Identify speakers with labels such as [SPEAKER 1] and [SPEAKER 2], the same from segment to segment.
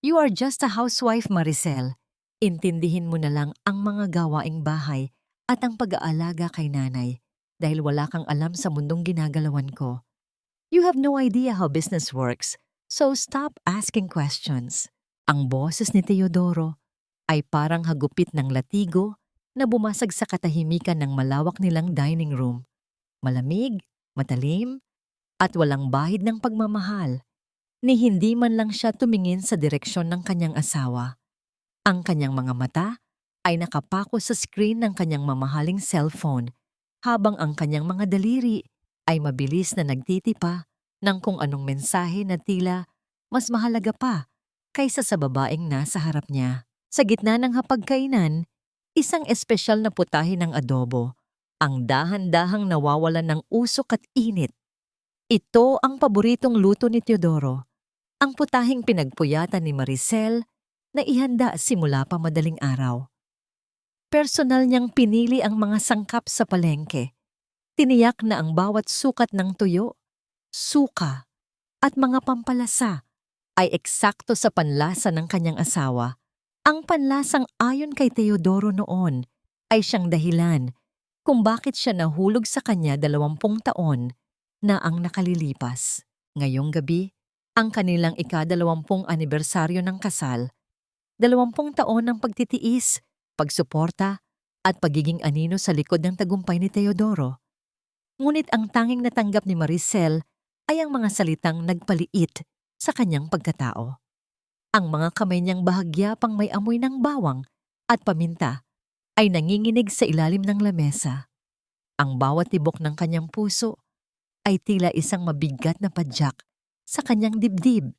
[SPEAKER 1] You are just a housewife, Maricel. Intindihin mo na lang ang mga gawaing bahay at ang pag-aalaga kay nanay dahil wala kang alam sa mundong ginagalawan ko. You have no idea how business works, so stop asking questions. Ang boses ni Teodoro ay parang hagupit ng latigo na bumasag sa katahimikan ng malawak nilang dining room. Malamig, matalim, at walang bahid ng pagmamahal, ni hindi man lang siya tumingin sa direksyon ng kanyang asawa. Ang kanyang mga mata ay nakapako sa screen ng kanyang mamahaling cellphone habang ang kanyang mga daliri ay mabilis na nagtitipa ng kung anong mensahe na tila mas mahalaga pa kaysa sa babaeng nasa harap niya. Sa gitna ng hapagkainan, isang espesyal na putahe ng adobo, ang dahan-dahang nawawalan ng usok at init. Ito ang paboritong luto ni Teodoro, ang putaheng pinagpuyatan ni Maricel na ihanda simula pa madaling araw. Personal niyang pinili ang mga sangkap sa palengke. Tiniyak na ang bawat sukat ng tuyo, suka, at mga pampalasa ay eksakto sa panlasa ng kanyang asawa. Ang panlasang ayon kay Teodoro noon ay siyang dahilan kung bakit siya nahulog sa kanya 20 taon na ang nakalilipas. Ngayong gabi, ang kanilang ika-20 anibersaryo ng kasal, 20 taon ng pagtitiis, pagsuporta, at pagiging anino sa likod ng tagumpay ni Teodoro. Ngunit ang tanging natanggap ni Maricel ay ang mga salitang nagpaliit sa kanyang pagkatao. Ang mga kamay niyang bahagya pang may amoy ng bawang at paminta ay nanginginig sa ilalim ng lamesa. Ang bawat tibok ng kanyang puso ay tila isang mabigat na padyak sa kanyang dibdib.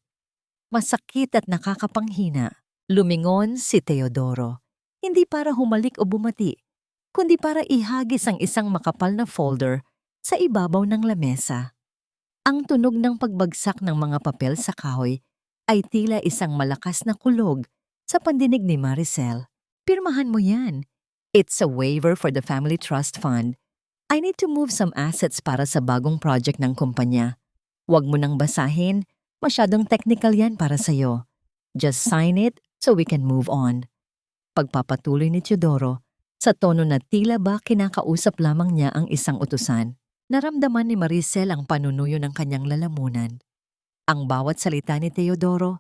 [SPEAKER 1] Masakit at nakakapanghina. Lumingon si Teodoro, hindi para humalik o bumati, kundi para ihagis ang isang makapal na folder sa ibabaw ng lamesa. Ang tunog ng pagbagsak ng mga papel sa kahoy ay tila isang malakas na kulog sa pandinig ni Maricel. Pirmahan mo yan. It's a waiver for the Family Trust Fund. I need to move some assets para sa bagong project ng kumpanya. Huwag mo nang basahin, masyadong technical yan para sa'yo. Just sign it so we can move on. Pagpapatuloy ni Teodoro, sa tono na tila ba kinakausap lamang niya ang isang utusan. Naramdaman ni Maricel ang panunuyo ng kanyang lalamunan. Ang bawat salita ni Teodoro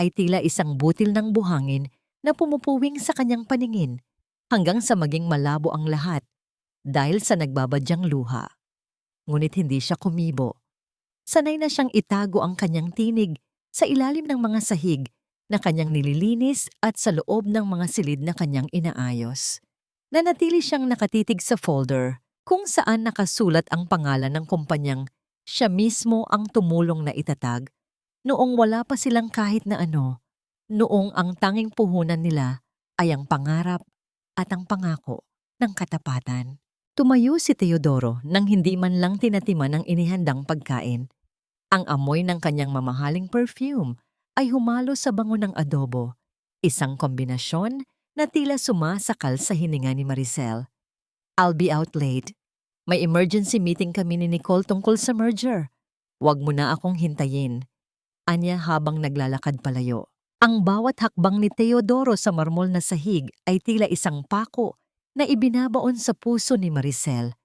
[SPEAKER 1] ay tila isang butil ng buhangin na pumupuwing sa kanyang paningin hanggang sa maging malabo ang lahat dahil sa nagbabadyang luha. Ngunit hindi siya kumibo. Sanay na siyang itago ang kanyang tinig sa ilalim ng mga sahig na kanyang nililinis at sa loob ng mga silid na kanyang inaayos. Nanatili siyang nakatitig sa folder kung saan nakasulat ang pangalan ng kumpanyang siya mismo ang tumulong na itatag noong wala pa silang kahit na ano, noong ang tanging puhunan nila ay ang pangarap at ang pangako ng katapatan. Tumayo si Teodoro nang hindi man lang tinatiman ang inihandang pagkain. Ang amoy ng kanyang mamahaling perfume ay humalo sa bango ng adobo, isang kombinasyon na tila sumasakal sa hininga ni Maricel. I'll be out late. May emergency meeting kami ni Nicole tungkol sa merger. Huwag mo na akong hintayin. Anya habang naglalakad palayo. Ang bawat hakbang ni Teodoro sa marmol na sahig ay tila isang pako na ibinabaon sa puso ni Maricel.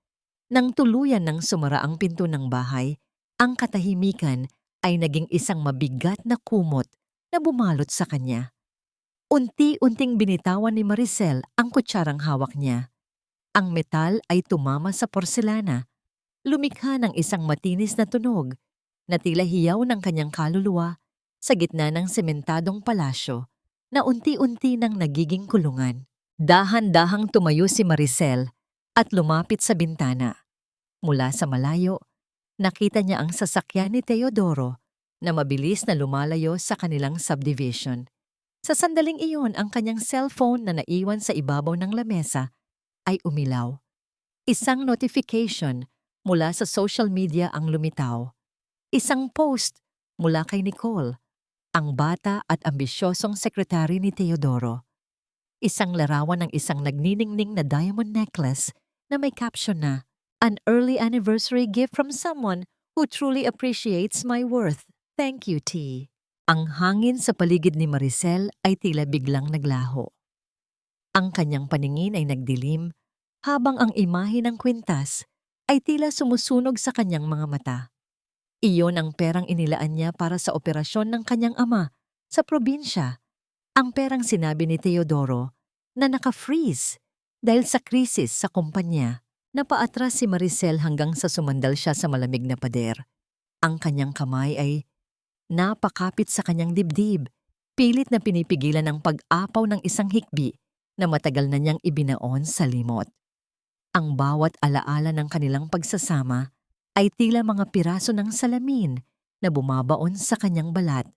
[SPEAKER 1] Nang tuluyan ng sumara ang pinto ng bahay, ang katahimikan ay naging isang mabigat na kumot na bumalot sa kanya. Unti-unting binitawan ni Maricel ang kutsarang hawak niya. Ang metal ay tumama sa porselana, lumikha ng isang matinis na tunog na tila hiyaw ng kanyang kaluluwa sa gitna ng sementadong palasyo na unti-unti nang nagiging kulungan. Dahan-dahang tumayo si Maricel at lumapit sa bintana. Mula sa malayo, nakita niya ang sasakyan ni Teodoro na mabilis na lumalayo sa kanilang subdivision. Sa sandaling iyon, ang kanyang cellphone na naiwan sa ibabaw ng lamesa ay umilaw. Isang notification mula sa social media ang lumitaw. Isang post mula kay Nicole, ang bata at ambisyosong sekretary ni Teodoro. Isang larawan ng isang nagniningning na diamond necklace na may caption na, "An early anniversary gift from someone who truly appreciates my worth. Thank you, T." Ang hangin sa paligid ni Maricel ay tila biglang naglaho. Ang kanyang paningin ay nagdilim, habang ang imahe ng kwintas ay tila sumusunog sa kanyang mga mata. Iyon ang perang inilaan niya para sa operasyon ng kanyang ama sa probinsya. Ang perang sinabi ni Teodoro na naka-freeze dahil sa krisis sa kumpanya. Napaatras si Maricel hanggang sa sumandal siya sa malamig na pader. Ang kanyang kamay ay napakapit sa kanyang dibdib, pilit na pinipigilan ang pag-apaw ng isang hikbi na matagal na niyang ibinaon sa limot. Ang bawat alaala ng kanilang pagsasama ay tila mga piraso ng salamin na bumabaon sa kanyang balat.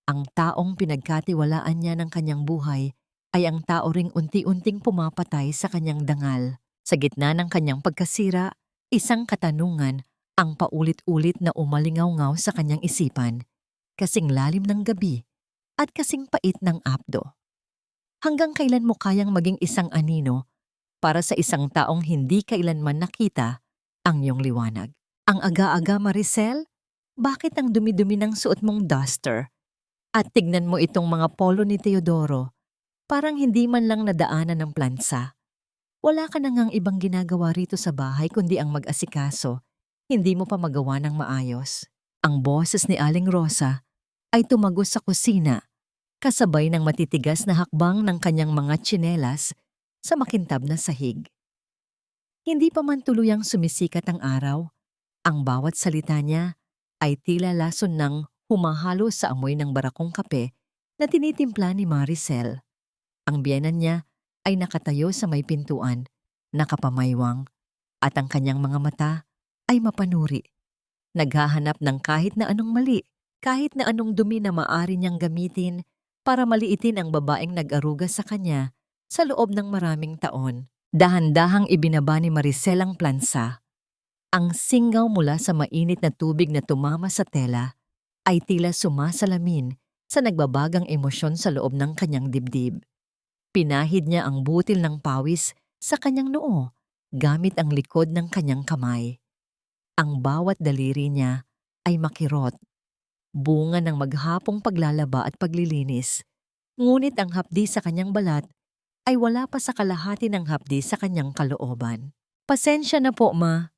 [SPEAKER 1] Ang taong pinagkatiwalaan niya ng kanyang buhay ay ang tao ring unti-unting pumapatay sa kanyang dangal. Sa gitna ng kanyang pagkasira, isang katanungan ang paulit-ulit na umalingaw-ngaw sa kanyang isipan, kasing lalim ng gabi at kasing pait ng apdo. Hanggang kailan mo kayang maging isang anino para sa isang taong hindi kailanman nakita ang iyong liwanag? Ang aga-aga, Maricel, bakit ang dumi-dumi ng suot mong duster? At tignan mo itong mga polo ni Teodoro, parang hindi man lang nadaanan ng plansa. Wala ka na ngang ibang ginagawa rito sa bahay kundi ang mag-asikaso, hindi mo pa magawa ng maayos. Ang boses ni Aling Rosa ay tumagos sa kusina, kasabay ng matitigas na hakbang ng kanyang mga tsinelas sa makintab na sahig. Hindi pa man tuluyang sumisikat ang araw, ang bawat salita niya ay tila lason ng humahalo sa amoy ng barakong kape na tinitimpla ni Maricel. Ang biyenan niya ay nakatayo sa may pintuan, nakapamaywang, at ang kanyang mga mata ay mapanuri. Naghahanap ng kahit na anong mali, kahit na anong dumi na maari niyang gamitin para maliitin ang babaeng nag-aruga sa kanya sa loob ng maraming taon. Dahan-dahang ibinaba ni Maricel ang plansa. Ang singaw mula sa mainit na tubig na tumama sa tela ay tila sumasalamin sa nagbabagang emosyon sa loob ng kanyang dibdib. Pinahid niya ang butil ng pawis sa kanyang noo gamit ang likod ng kanyang kamay. Ang bawat daliri niya ay makirot, bunga ng maghapong paglalaba at paglilinis. Ngunit ang hapdi sa kanyang balat ay wala pa sa kalahati ng hapdi sa kanyang kalooban. Pasensya na po, ma.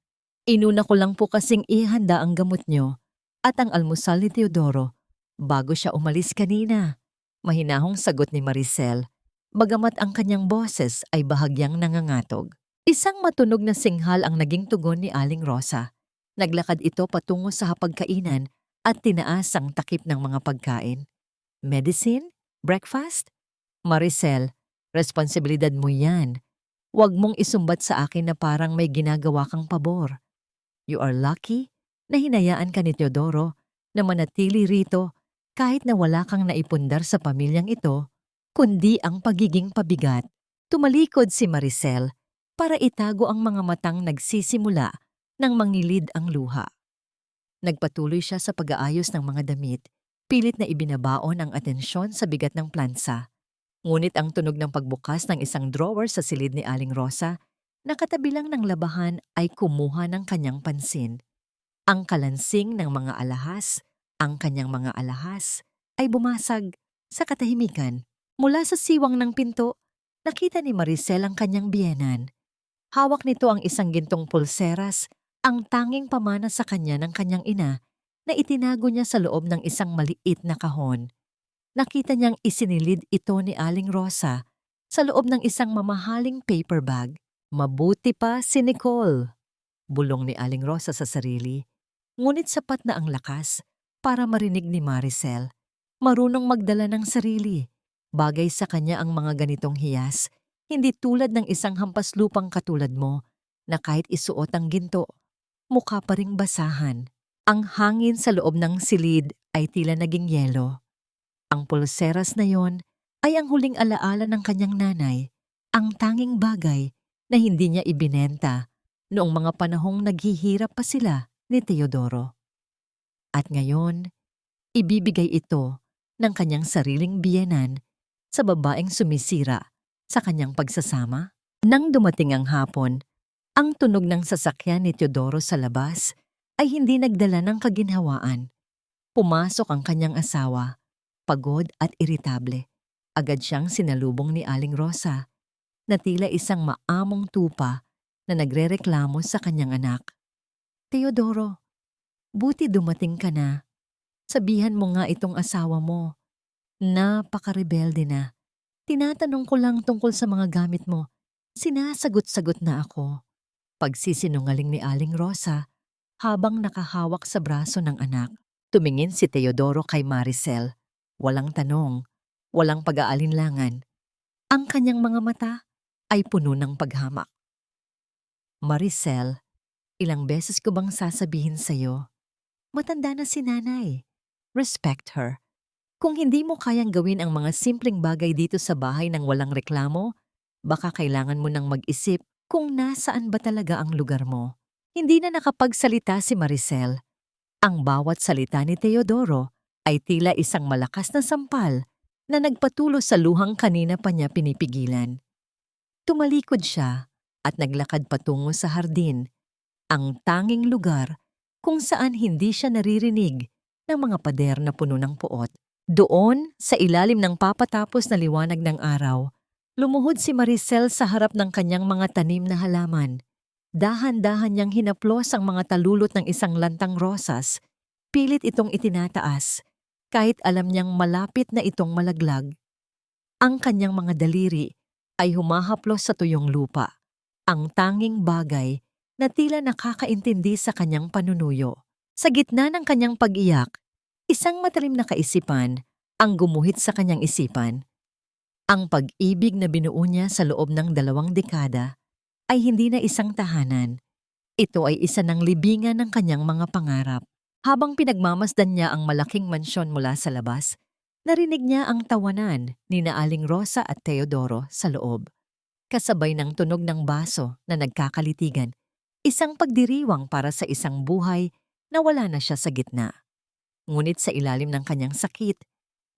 [SPEAKER 1] Inuna ko lang po kasing ihanda ang gamot niyo at ang almusal ni Teodoro bago siya umalis kanina. Mahinahong sagot ni Maricel, bagamat ang kanyang boses ay bahagyang nangangatog. Isang matunog na singhal ang naging tugon ni Aling Rosa. Naglakad ito patungo sa hapagkainan at tinaas ang takip ng mga pagkain. Medicine? Breakfast? Maricel, responsibilidad mo yan. Huwag mong isumbat sa akin na parang may ginagawa kang pabor. You are lucky na hinayaan ka ni Teodoro na manatili rito kahit na wala kang naipundar sa pamilyang ito, kundi ang pagiging pabigat. Tumalikod si Maricel para itago ang mga matang nagsisimula nang mangilid ang luha. Nagpatuloy siya sa pag-aayos ng mga damit, pilit na ibinabaon ang atensyon sa bigat ng plansa. Ngunit ang tunog ng pagbukas ng isang drawer sa silid ni Aling Rosa, nakatabi lang ng labahan ay kumuha ng kanyang pansin. Ang kalansing ng mga alahas, ang kanyang mga alahas, ay bumasag sa katahimikan. Mula sa siwang ng pinto, nakita ni Maricel ang kanyang biyenan. Hawak nito ang isang gintong pulseras, ang tanging pamana sa kanya ng kanyang ina na itinago niya sa loob ng isang maliit na kahon. Nakita niyang isinilid ito ni Aling Rosa sa loob ng isang mamahaling paper bag. Mabuti pa si Nicole, bulong ni Aling Rosa sa sarili. Ngunit sapat na ang lakas para marinig ni Maricel. Marunong magdala ng sarili. Bagay sa kanya ang mga ganitong hiyas, hindi tulad ng isang hampaslupang katulad mo na kahit isuot ang ginto, mukha pa ring basahan. Ang hangin sa loob ng silid ay tila naging yelo. Ang pulseras na yon ay ang huling alaala ng kanyang nanay, ang tanging bagay na hindi niya ibinenta noong mga panahong naghihirap pa sila ni Teodoro. At ngayon, ibibigay ito ng kanyang sariling biyenan sa babaeng sumisira sa kanyang pagsasama. Nang dumating ang hapon, ang tunog ng sasakyan ni Teodoro sa labas ay hindi nagdala ng kaginhawaan. Pumasok ang kanyang asawa, pagod at iritable. Agad siyang sinalubong ni Aling Rosa na tila isang maamong tupa na nagrereklamo sa kanyang anak. Teodoro, buti dumating ka na. Sabihan mo nga itong asawa mo. Napaka-rebelde na. Tinatanong ko lang tungkol sa mga gamit mo. Sinasagot-sagot na ako. Pagsisinungaling ni Aling Rosa habang nakahawak sa braso ng anak. Tumingin si Teodoro kay Maricel. Walang tanong, walang pag-aalinlangan. Ang kanyang mga mata ay puno ng paghamak. Maricel, ilang beses ko bang sasabihin sa'yo? Matanda na si nanay. Respect her. Kung hindi mo kayang gawin ang mga simpleng bagay dito sa bahay nang walang reklamo, baka kailangan mo nang mag-isip kung nasaan ba talaga ang lugar mo. Hindi na nakapagsalita si Maricel. Ang bawat salita ni Teodoro ay tila isang malakas na sampal na nagpatulo sa luhang kanina pa niya pinipigilan. Tumalikod siya at naglakad patungo sa hardin, ang tanging lugar kung saan hindi siya naririnig ng mga pader na puno ng puot. Doon, sa ilalim ng papatapos na liwanag ng araw, lumuhod si Maricel sa harap ng kanyang mga tanim na halaman. Dahan-dahan niyang hinaplos ang mga talulot ng isang lantang rosas. Pilit itong itinataas, kahit alam niyang malapit na itong malaglag. Ang kanyang mga daliri ay humahaplos sa tuyong lupa, ang tanging bagay na tila nakakaintindi sa kanyang panunuyo. Sa gitna ng kanyang pag-iyak, isang matalim na kaisipan ang gumuhit sa kanyang isipan. Ang pag-ibig na binuo niya sa loob ng 2 dekada ay hindi na isang tahanan. Ito ay isa ng libingan ng kanyang mga pangarap. Habang pinagmamasdan niya ang malaking mansyon mula sa labas, narinig niya ang tawanan ni Aling Rosa at Teodoro sa loob. Kasabay ng tunog ng baso na nagkakalitigan, isang pagdiriwang para sa isang buhay na wala na siya sa gitna. Ngunit sa ilalim ng kanyang sakit,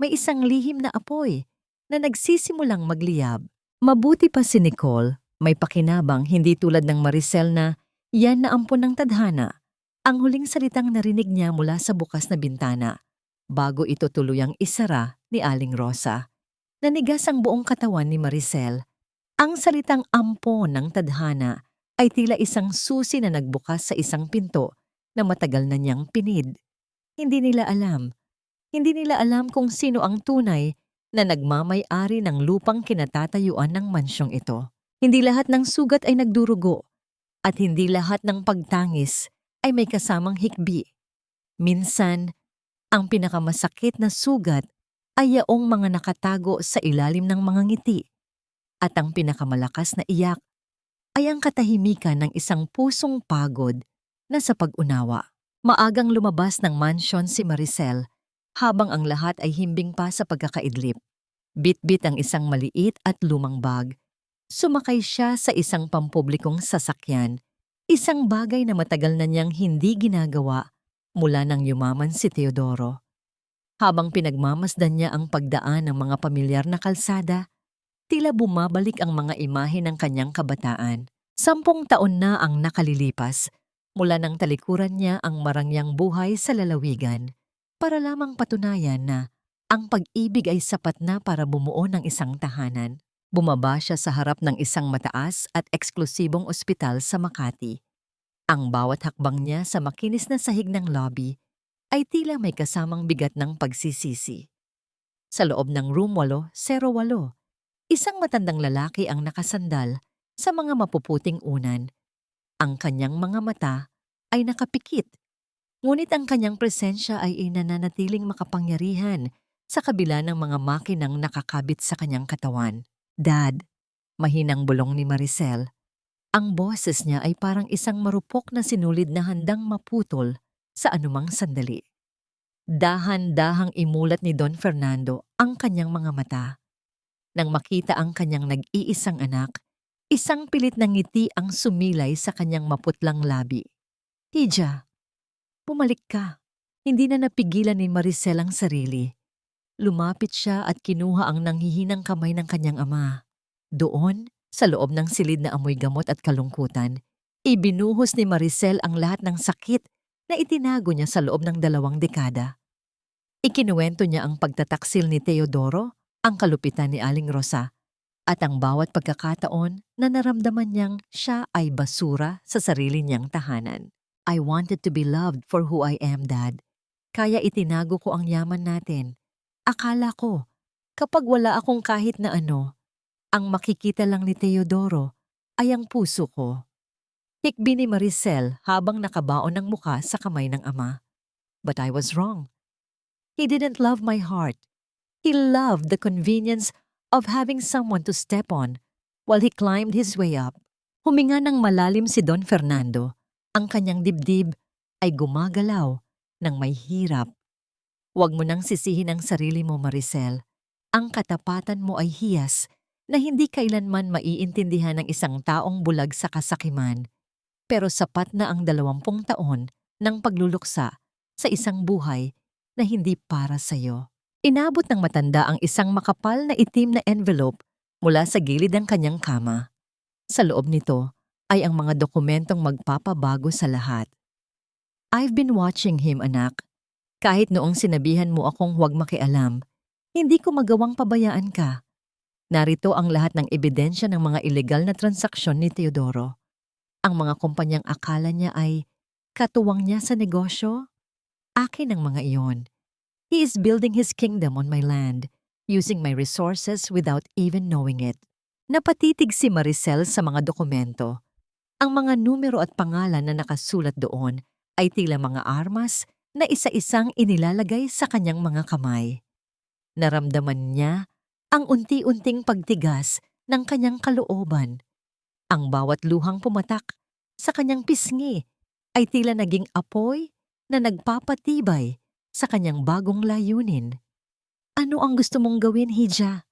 [SPEAKER 1] may isang lihim na apoy na nagsisimulang magliyab. Mabuti pa si Nicole, may pakinabang hindi tulad ng Maricel na yan na ampon ng tadhana. Ang huling salitang narinig niya mula sa bukas na bintana, bago ito tuluyang isara ni Aling Rosa. Nanigas ang buong katawan ni Maricel. Ang salitang ampon ng tadhana ay tila isang susi na nagbukas sa isang pinto na matagal na niyang pinid. Hindi nila alam kung sino ang tunay na nagmamay-ari ng lupang kinatatayuan ng mansyong ito. Hindi lahat ng sugat ay nagdurugo at hindi lahat ng pagtangis ay may kasamang hikbi. Minsan, ang pinakamasakit na sugat ay yaong mga nakatago sa ilalim ng mga ngiti at ang pinakamalakas na iyak ay ang katahimikan ng isang pusong pagod na sa pag-unawa. Maagang lumabas ng mansyon si Maricel habang ang lahat ay himbing pa sa pagkakaidlip. Bit-bit ang isang maliit at lumang bag. Sumakay siya sa isang pampublikong sasakyan, isang bagay na matagal na niyang hindi ginagawa mula nang yumaman si Teodoro. Habang pinagmamasdan niya ang pagdaan ng mga pamilyar na kalsada, tila bumabalik ang mga imahe ng kanyang kabataan. 10 taon na ang nakalilipas mula nang talikuran niya ang marangyang buhay sa lalawigan para lamang patunayan na ang pag-ibig ay sapat na para bumuo ng isang tahanan. Bumaba siya sa harap ng isang mataas at eksklusibong ospital sa Makati. Ang bawat hakbang niya sa makinis na sahig ng lobby ay tila may kasamang bigat ng pagsisisi. Sa loob ng room 808, isang matandang lalaki ang nakasandal sa mga mapuputing unan. Ang kanyang mga mata ay nakapikit, ngunit ang kanyang presensya ay nananatiling makapangyarihan sa kabila ng mga makinang nakakabit sa kanyang katawan. Dad, mahinang bulong ni Maricel. Ang boses niya ay parang isang marupok na sinulid na handang maputol sa anumang sandali. Dahan-dahang imulat ni Don Fernando ang kanyang mga mata. Nang makita ang kanyang nag-iisang anak, isang pilit na ngiti ang sumilay sa kanyang maputlang labi. Hija, bumalik ka. Hindi na napigilan ni Maricel ang sarili. Lumapit siya at kinuha ang nanghihinang kamay ng kanyang ama. Doon, sa loob ng silid na amoy gamot at kalungkutan, ibinuhos ni Maricel ang lahat ng sakit na itinago niya sa loob ng 2 dekada. Ikinuwento niya ang pagtataksil ni Teodoro, ang kalupitan ni Aling Rosa, at ang bawat pagkakataon na naramdaman niyang siya ay basura sa sarili niyang tahanan. I wanted to be loved for who I am, Dad. Kaya itinago ko ang yaman natin. Akala ko, kapag wala akong kahit na ano, ang makikita lang ni Teodoro ay ang puso ko. Hikbi ni Maricel habang nakabaon ng muka sa kamay ng ama. But I was wrong. He didn't love my heart. He loved the convenience of having someone to step on while he climbed his way up. Huminga ng malalim si Don Fernando. Ang kanyang dibdib ay gumagalaw ng may hirap. Huwag mo nang sisihin ang sarili mo, Maricel. Ang katapatan mo ay hiyas na hindi kailanman maiintindihan ng isang taong bulag sa kasakiman. Pero sapat na ang 20 taon ng pagluluksa sa isang buhay na hindi para sa'yo. Inabot ng matanda ang isang makapal na itim na envelope mula sa gilid ng kanyang kama. Sa loob nito ay ang mga dokumentong magpapabago sa lahat. I've been watching him, anak. Kahit noong sinabihan mo akong huwag makialam, hindi ko magawang pabayaan ka. Narito ang lahat ng ebidensya ng mga ilegal na transaksyon ni Teodoro. Ang mga kumpanyang akala niya ay katuwang niya sa negosyo, akin ang mga iyon. He is building his kingdom on my land, using my resources without even knowing it. Napatitig si Maricel sa mga dokumento. Ang mga numero at pangalan na nakasulat doon ay tila mga armas na isa-isang inilalagay sa kanyang mga kamay. Naramdaman niya ang unti-unting pagtigas ng kanyang kalooban. Ang bawat luhang pumatak sa kanyang pisngi ay tila naging apoy na nagpapatibay sa kanyang bagong layunin. Ano ang gusto mong gawin, Hija?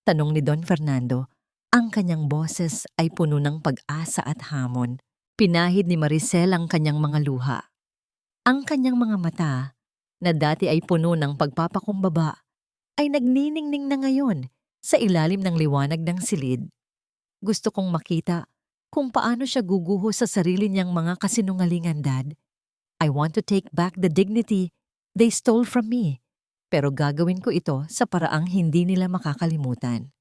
[SPEAKER 1] Tanong ni Don Fernando. Ang kanyang boses ay puno ng pag-asa at hamon. Pinahid ni Maricel ang kanyang mga luha. Ang kanyang mga mata, na dati ay puno ng pagpapakumbaba, ay nagniningning na ngayon sa ilalim ng liwanag ng silid. Gusto kong makita kung paano siya guguho sa sarili niyang mga kasinungalingan, Dad. I want to take back the dignity they stole from me, pero gagawin ko ito sa paraang hindi nila makakalimutan.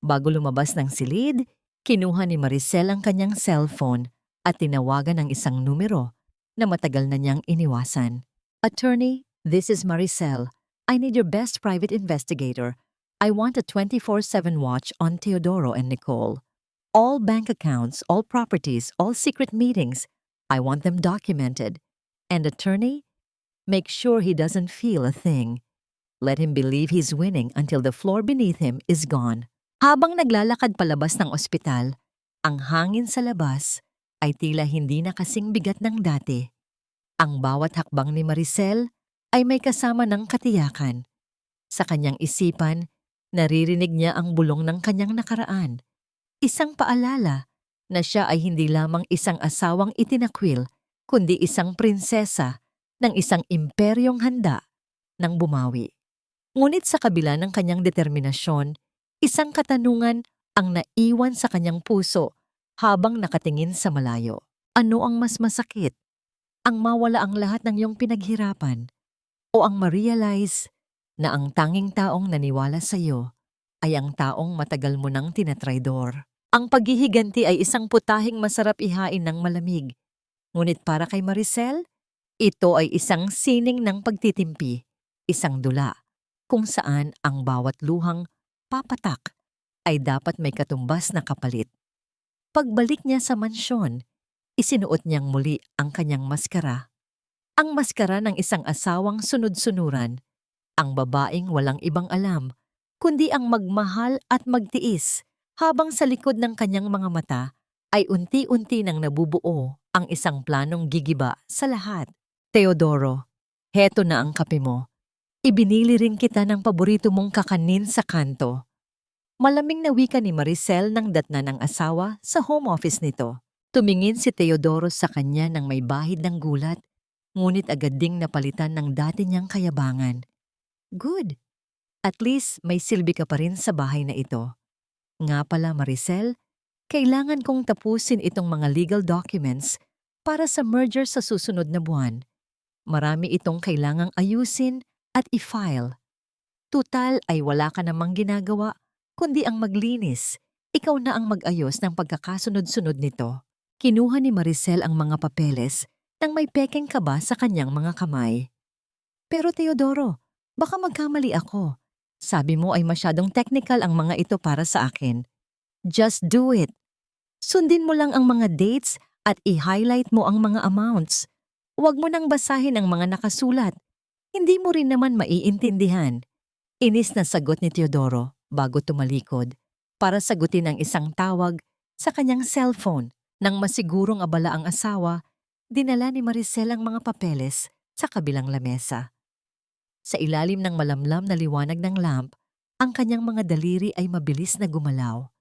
[SPEAKER 1] Bago lumabas ng silid, kinuha ni Maricel ang kanyang cellphone at tinawagan ang isang numero na matagal na niyang iniwasan. Attorney, this is Maricel. I need your best private investigator. I want a 24/7 watch on Teodoro and Nicole. All bank accounts, all properties, all secret meetings. I want them documented. And attorney, make sure he doesn't feel a thing. Let him believe he's winning until the floor beneath him is gone. Habang naglalakad palabas ng ospital, ang hangin sa labas ay tila hindi na kasing bigat ng dati. Ang bawat hakbang ni Maricel ay may kasama ng katiyakan. Sa kanyang isipan, naririnig niya ang bulong ng kanyang nakaraan. Isang paalala na siya ay hindi lamang isang asawang itinakwil, kundi isang prinsesa ng isang imperyong handa ng bumawi. Ngunit sa kabila ng kanyang determinasyon, isang katanungan ang naiwan sa kanyang puso habang nakatingin sa malayo. Ano ang mas masakit? Ang mawala ang lahat ng iyong pinaghirapan o ang ma-realize na ang tanging taong naniwala sa iyo ay ang taong matagal mo nang tinatraidor? Ang paghihiganti ay isang putahing masarap ihain ng malamig. Ngunit para kay Maricel, ito ay isang sining ng pagtitimpi, isang dula, kung saan ang bawat luhang papatak ay dapat may katumbas na kapalit. Pagbalik niya sa mansyon, isinuot niyang muli ang kanyang maskara. Ang maskara ng isang asawang sunod-sunuran, ang babaeng walang ibang alam, kundi ang magmahal at magtiis habang sa likod ng kanyang mga mata ay unti-unti nang nabubuo ang isang planong gigiba sa lahat. Teodoro, heto na ang kape mo. Ibinili rin kita ng paborito mong kakanin sa kanto. Malaming na wika ni Maricel nang datna ng asawa sa home office nito. Tumingin si Teodoro sa kanya ng may bahid ng gulat, ngunit agad ding napalitan ng dati niyang kayabangan. Good. At least may silbi ka pa rin sa bahay na ito. Nga pala Maricel, kailangan kong tapusin itong mga legal documents para sa merger sa susunod na buwan. Marami itong kailangang ayusin at i-file. Tutal ay wala ka namang ginagawa, kundi ang maglinis. Ikaw na ang mag-ayos ng pagkakasunod-sunod nito. Kinuha ni Maricel ang mga papeles nang may pekeng kaba sa kanyang mga kamay. Pero Teodoro, baka magkamali ako. Sabi mo ay masyadong technical ang mga ito para sa akin. Just do it. Sundin mo lang ang mga dates at i-highlight mo ang mga amounts. Huwag mo nang basahin ang mga nakasulat. Hindi mo rin naman maiintindihan. Inis na sagot ni Teodoro bago tumalikod para sagutin ang isang tawag sa kanyang cellphone. Nang masigurong abala ang asawa, dinala ni Maricel ang mga papeles sa kabilang lamesa. Sa ilalim ng malamlam na liwanag ng lamp, ang kanyang mga daliri ay mabilis na gumalaw.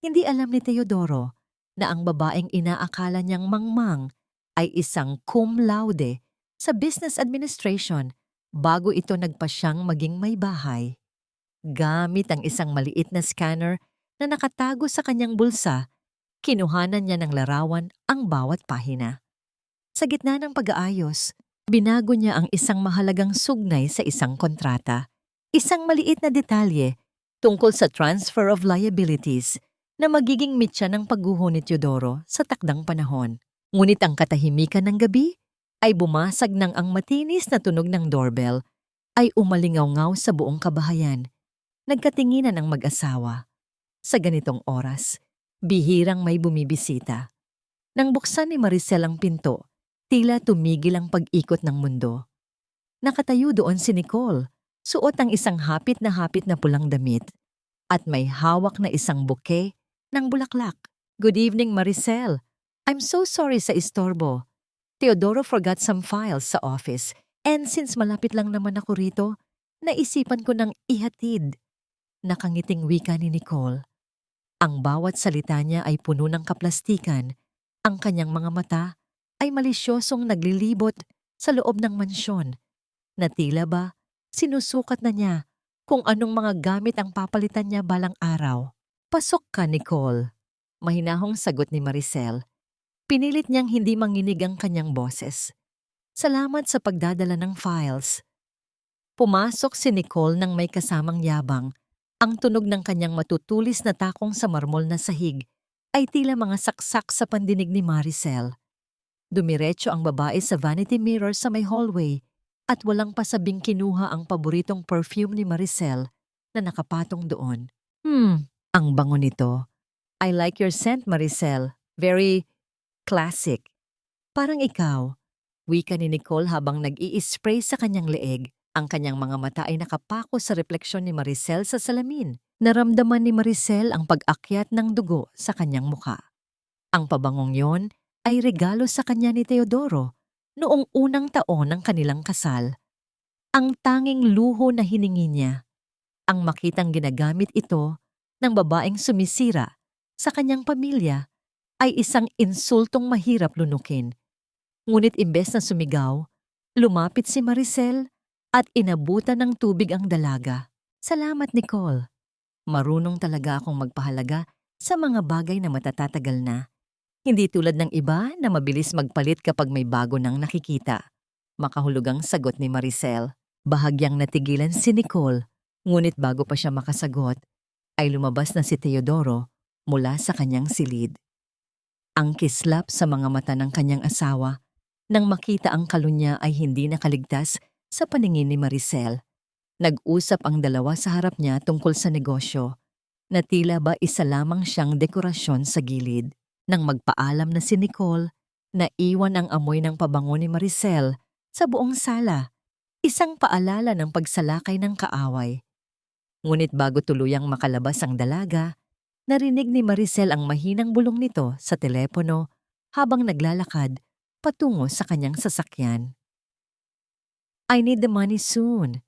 [SPEAKER 1] Hindi alam ni Teodoro na ang babaeng inaakala niyang mangmang ay isang cum laude sa business administration bago ito nagpasyang maging may bahay. Gamit ang isang maliit na scanner na nakatago sa kanyang bulsa, kinuhanan niya ng larawan ang bawat pahina. Sa gitna ng pag-aayos, binago niya ang isang mahalagang sugnay sa isang kontrata. Isang maliit na detalye tungkol sa transfer of liabilities na magiging mitya ng pagguho ni Teodoro sa takdang panahon. Ngunit ang katahimikan ng gabi ay bumasag nang ang matinis na tunog ng doorbell ay umalingaw-ngaw sa buong kabahayan. Nagkatinginan ang mag-asawa. Sa ganitong oras, bihirang may bumibisita. Nang buksan ni Maricel ang pinto, tila tumigil ang pag-ikot ng mundo. Nakatayo doon si Nicole, suot ang isang hapit na pulang damit at may hawak na isang bouquet ng bulaklak. Good evening, Maricel. I'm so sorry sa istorbo. Teodoro forgot some files sa office and since malapit lang naman ako rito, naisipan ko nang ihatid. Nakangiting wika ni Nicole. Ang bawat salita niya ay puno ng kaplastikan. Ang kanyang mga mata ay malisyosong naglilibot sa loob ng mansyon. Na tila ba, sinusukat na niya kung anong mga gamit ang papalitan niya balang araw. Pasok ka, Nicole. Mahinahong sagot ni Maricel. Pinilit niyang hindi manginig ang kanyang boses. Salamat sa pagdadala ng files. Pumasok si Nicole nang may kasamang yabang. Ang tunog ng kanyang matutulis na takong sa marmol na sahig ay tila mga saksak sa pandinig ni Maricel. Dumiretso ang babae sa vanity mirror sa may hallway at walang pasabing kinuha ang paboritong perfume ni Maricel na nakapatong doon. Ang bango nito. I like your scent, Maricel. Very classic. Parang ikaw. Wika ni Nicole habang nag-i-spray sa kanyang leeg. Ang kanyang mga mata ay nakapako sa refleksyon ni Maricel sa salamin. Naramdaman ni Maricel ang pag-akyat ng dugo sa kanyang muka. Ang pabangong yon ay regalo sa kanya ni Teodoro noong unang taon ng kanilang kasal. Ang tanging luho na hiningi niya, ang makitang ginagamit ito ng babaeng sumisira sa kanyang pamilya ay isang insultong mahirap lunukin. Ngunit imbes na sumigaw, lumapit si Maricel at inabutan ng tubig ang dalaga. Salamat, Nicole. Marunong talaga akong magpahalaga sa mga bagay na matatatagal na. Hindi tulad ng iba na mabilis magpalit kapag may bago nang nakikita. Makahulugang sagot ni Maricel. Bahagyang natigilan si Nicole, ngunit bago pa siya makasagot, ay lumabas na si Teodoro mula sa kanyang silid. Ang kislap sa mga mata ng kanyang asawa nang makita ang kalunya ay hindi nakaligtas sa paningin ni Maricel. Nag-usap ang dalawa sa harap niya tungkol sa negosyo, na tila ba isa lamang siyang dekorasyon sa gilid. Nang magpaalam na si Nicole, naiwan ang amoy ng pabango ni Maricel sa buong sala, isang paalala ng pagsalakay ng kaaway. Ngunit bago tuluyang makalabas ang dalaga, narinig ni Maricel ang mahinang bulong nito sa telepono habang naglalakad patungo sa kanyang sasakyan. I need the money soon.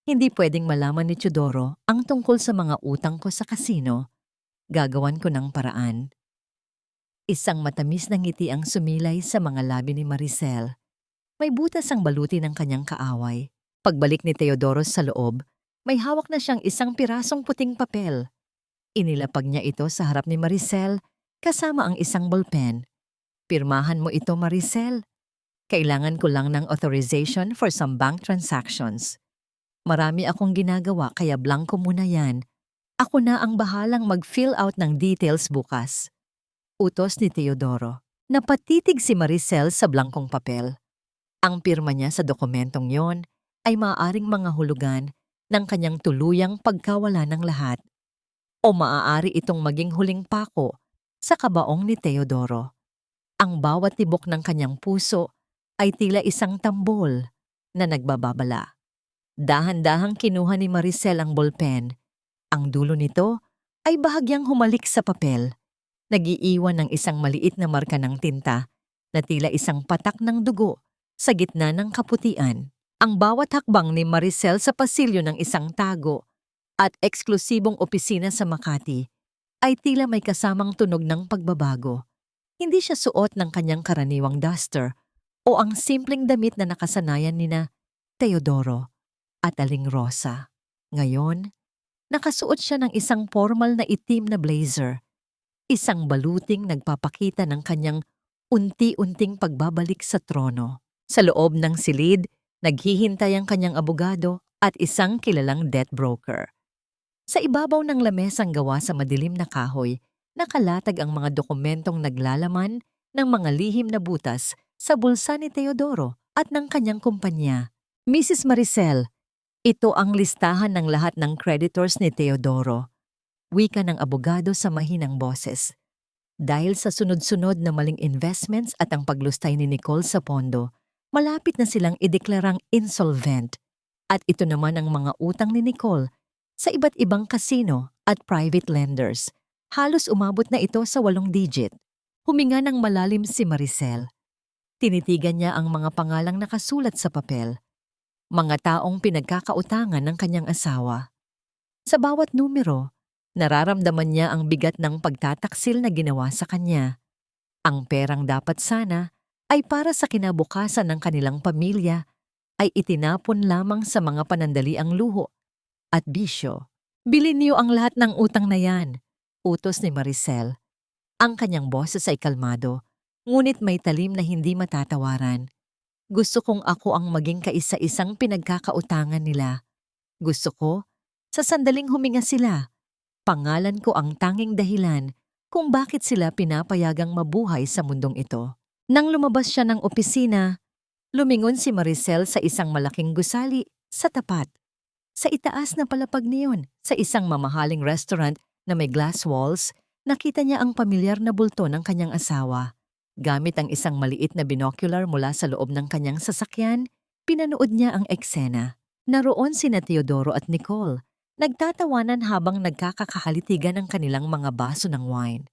[SPEAKER 1] Hindi pwedeng malaman ni Teodoro ang tungkol sa mga utang ko sa kasino. Gagawan ko ng paraan. Isang matamis na ngiti ang sumilay sa mga labi ni Maricel. May butas ang baluti ng kanyang kaaway. Pagbalik ni Teodoro sa loob, may hawak na siyang isang pirasong puting papel. Inilapag niya ito sa harap ni Maricel kasama ang isang ballpen. Pirmahan mo ito, Maricel. Kailangan ko lang ng authorization for some bank transactions. Marami akong ginagawa kaya blanco muna yan. Ako na ang bahalang mag-fill out ng details bukas. Utos ni Teodoro. Napatitig si Maricel sa blankong papel. Ang pirma niya sa dokumentong yon ay maaaring mga hulugan ng kanyang tuluyang pagkawala ng lahat o maaari itong maging huling pako sa kabaong ni Teodoro. Ang bawat tibok ng kanyang puso ay tila isang tambol na nagbababala. Dahan-dahang kinuha ni Maricel ang ballpen. Ang dulo nito ay bahagyang humalik sa papel. Nagiiwan ng isang maliit na marka ng tinta na tila isang patak ng dugo sa gitna ng kaputian. Ang bawat hakbang ni Maricel sa pasilyo ng isang tago at eksklusibong opisina sa Makati ay tila may kasamang tunog ng pagbabago. Hindi siya suot ng kanyang karaniwang duster o ang simpleng damit na nakasanayan nina Teodoro at Aling Rosa. Ngayon, nakasuot siya ng isang formal na itim na blazer. Isang baluting nagpapakita ng kanyang unti-unting pagbabalik sa trono. Sa loob ng silid, naghihintay ang kanyang abogado at isang kilalang debt broker. Sa ibabaw ng lamesang gawa sa madilim na kahoy, nakalatag ang mga dokumentong naglalaman ng mga lihim na butas sa bulsa ni Teodoro at ng kanyang kumpanya. Mrs. Maricel, ito ang listahan ng lahat ng creditors ni Teodoro. Wika ng abogado sa mahinang boses. Dahil sa sunod-sunod na maling investments at ang paglustay ni Nicole sa pondo, malapit na silang ideklarang insolvent. At ito naman ang mga utang ni Nicole sa iba't ibang casino at private lenders. Halos umabot na ito sa 8 digit. Huminga ng malalim si Maricel. Tinitigan niya ang mga pangalang nakasulat sa papel. Mga taong pinagkakautangan ng kanyang asawa. Sa bawat numero, nararamdaman niya ang bigat ng pagtataksil na ginawa sa kanya. Ang perang dapat sana ay para sa kinabukasan ng kanilang pamilya ay itinapon lamang sa mga panandaliang luho at bisyo. Bilhin niyo ang lahat ng utang na yan, utos ni Maricel. Ang kanyang boses ay kalmado, ngunit may talim na hindi matatawaran. Gusto kong ako ang maging kaisa-isang pinagkakautangan nila. Gusto ko, sa sandaling huminga sila, pangalan ko ang tanging dahilan kung bakit sila pinapayagang mabuhay sa mundong ito. Nang lumabas siya ng opisina, lumingon si Maricel sa isang malaking gusali sa tapat. Sa itaas na palapag niyon, sa isang mamahaling restaurant na may glass walls, nakita niya ang pamilyar na bulto ng kanyang asawa. Gamit ang isang maliit na binocular mula sa loob ng kanyang sasakyan, pinanood niya ang eksena. Naroon sina Teodoro at Nicole, nagtatawanan habang nagkakahalitigan ng kanilang mga baso ng wine.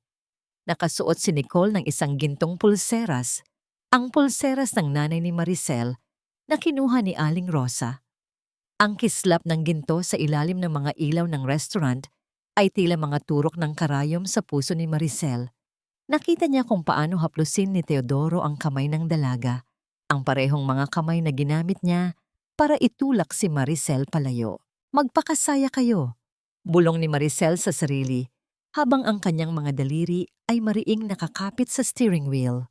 [SPEAKER 1] Nakasuot si Nicole ng isang gintong pulseras, ang pulseras ng nanay ni Maricel na kinuha ni Aling Rosa. Ang kislap ng ginto sa ilalim ng mga ilaw ng restaurant ay tila mga turok ng karayom sa puso ni Maricel. Nakita niya kung paano haplusin ni Teodoro ang kamay ng dalaga, ang parehong mga kamay na ginamit niya para itulak si Maricel palayo. Magpakasaya kayo, bulong ni Maricel sa sarili, habang ang kanyang mga daliri ay mariing nakakapit sa steering wheel.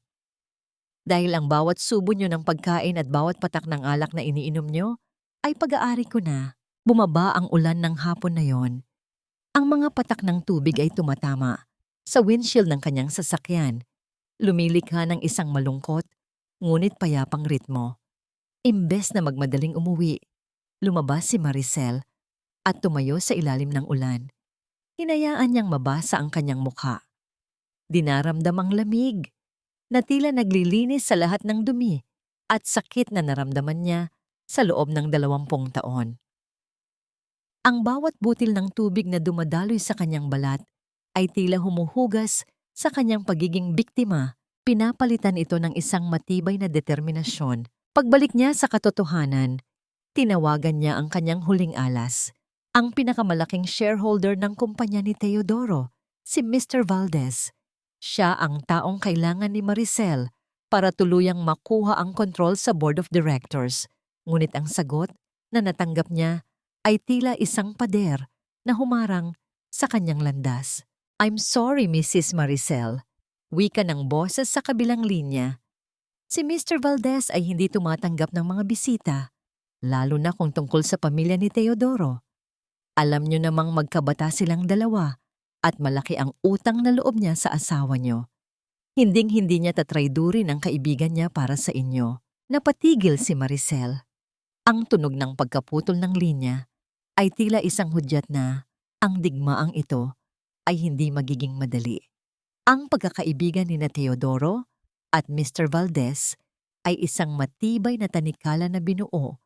[SPEAKER 1] Dahil ang bawat subo niyo ng pagkain at bawat patak ng alak na iniinom niyo, ay pag-aari ko na. Bumaba ang ulan ng hapon na yon. Ang mga patak ng tubig ay tumatama sa windshield ng kanyang sasakyan. Lumilikha ng isang malungkot, ngunit payapang ritmo. Imbes na magmadaling umuwi, lumabas si Maricel at tumayo sa ilalim ng ulan. Hinayaan niyang mabasa ang kanyang mukha. Dinaramdam ang lamig, na tila naglilinis sa lahat ng dumi at sakit na naramdaman niya sa loob ng 20 taon. Ang bawat butil ng tubig na dumadaloy sa kanyang balat ay tila humuhugas sa kanyang pagiging biktima. Pinapalitan ito ng isang matibay na determinasyon. Pagbalik niya sa katotohanan, tinawagan niya ang kanyang huling alas, ang pinakamalaking shareholder ng kumpanya ni Teodoro, si Mr. Valdez. Siya ang taong kailangan ni Maricel para tuluyang makuha ang kontrol sa board of directors. Ngunit ang sagot na natanggap niya ay tila isang pader na humarang sa kanyang landas. I'm sorry, Mrs. Maricel. Wika ng boses sa kabilang linya. Si Mr. Valdez ay hindi tumatanggap ng mga bisita. lalo na kung tungkol sa pamilya ni Teodoro. Alam niyo namang magkabata silang dalawa at malaki ang utang na loob niya sa asawa niyo. Hinding-hindi niya tatraydurin ang kaibigan niya para sa inyo. Napatigil si Maricel. Ang tunog ng pagkaputol ng linya ay tila isang hudyat na ang digmaang ito ay hindi magiging madali. Ang pagkakaibigan ni na Teodoro at Mr. Valdez ay isang matibay na tanikala na binuo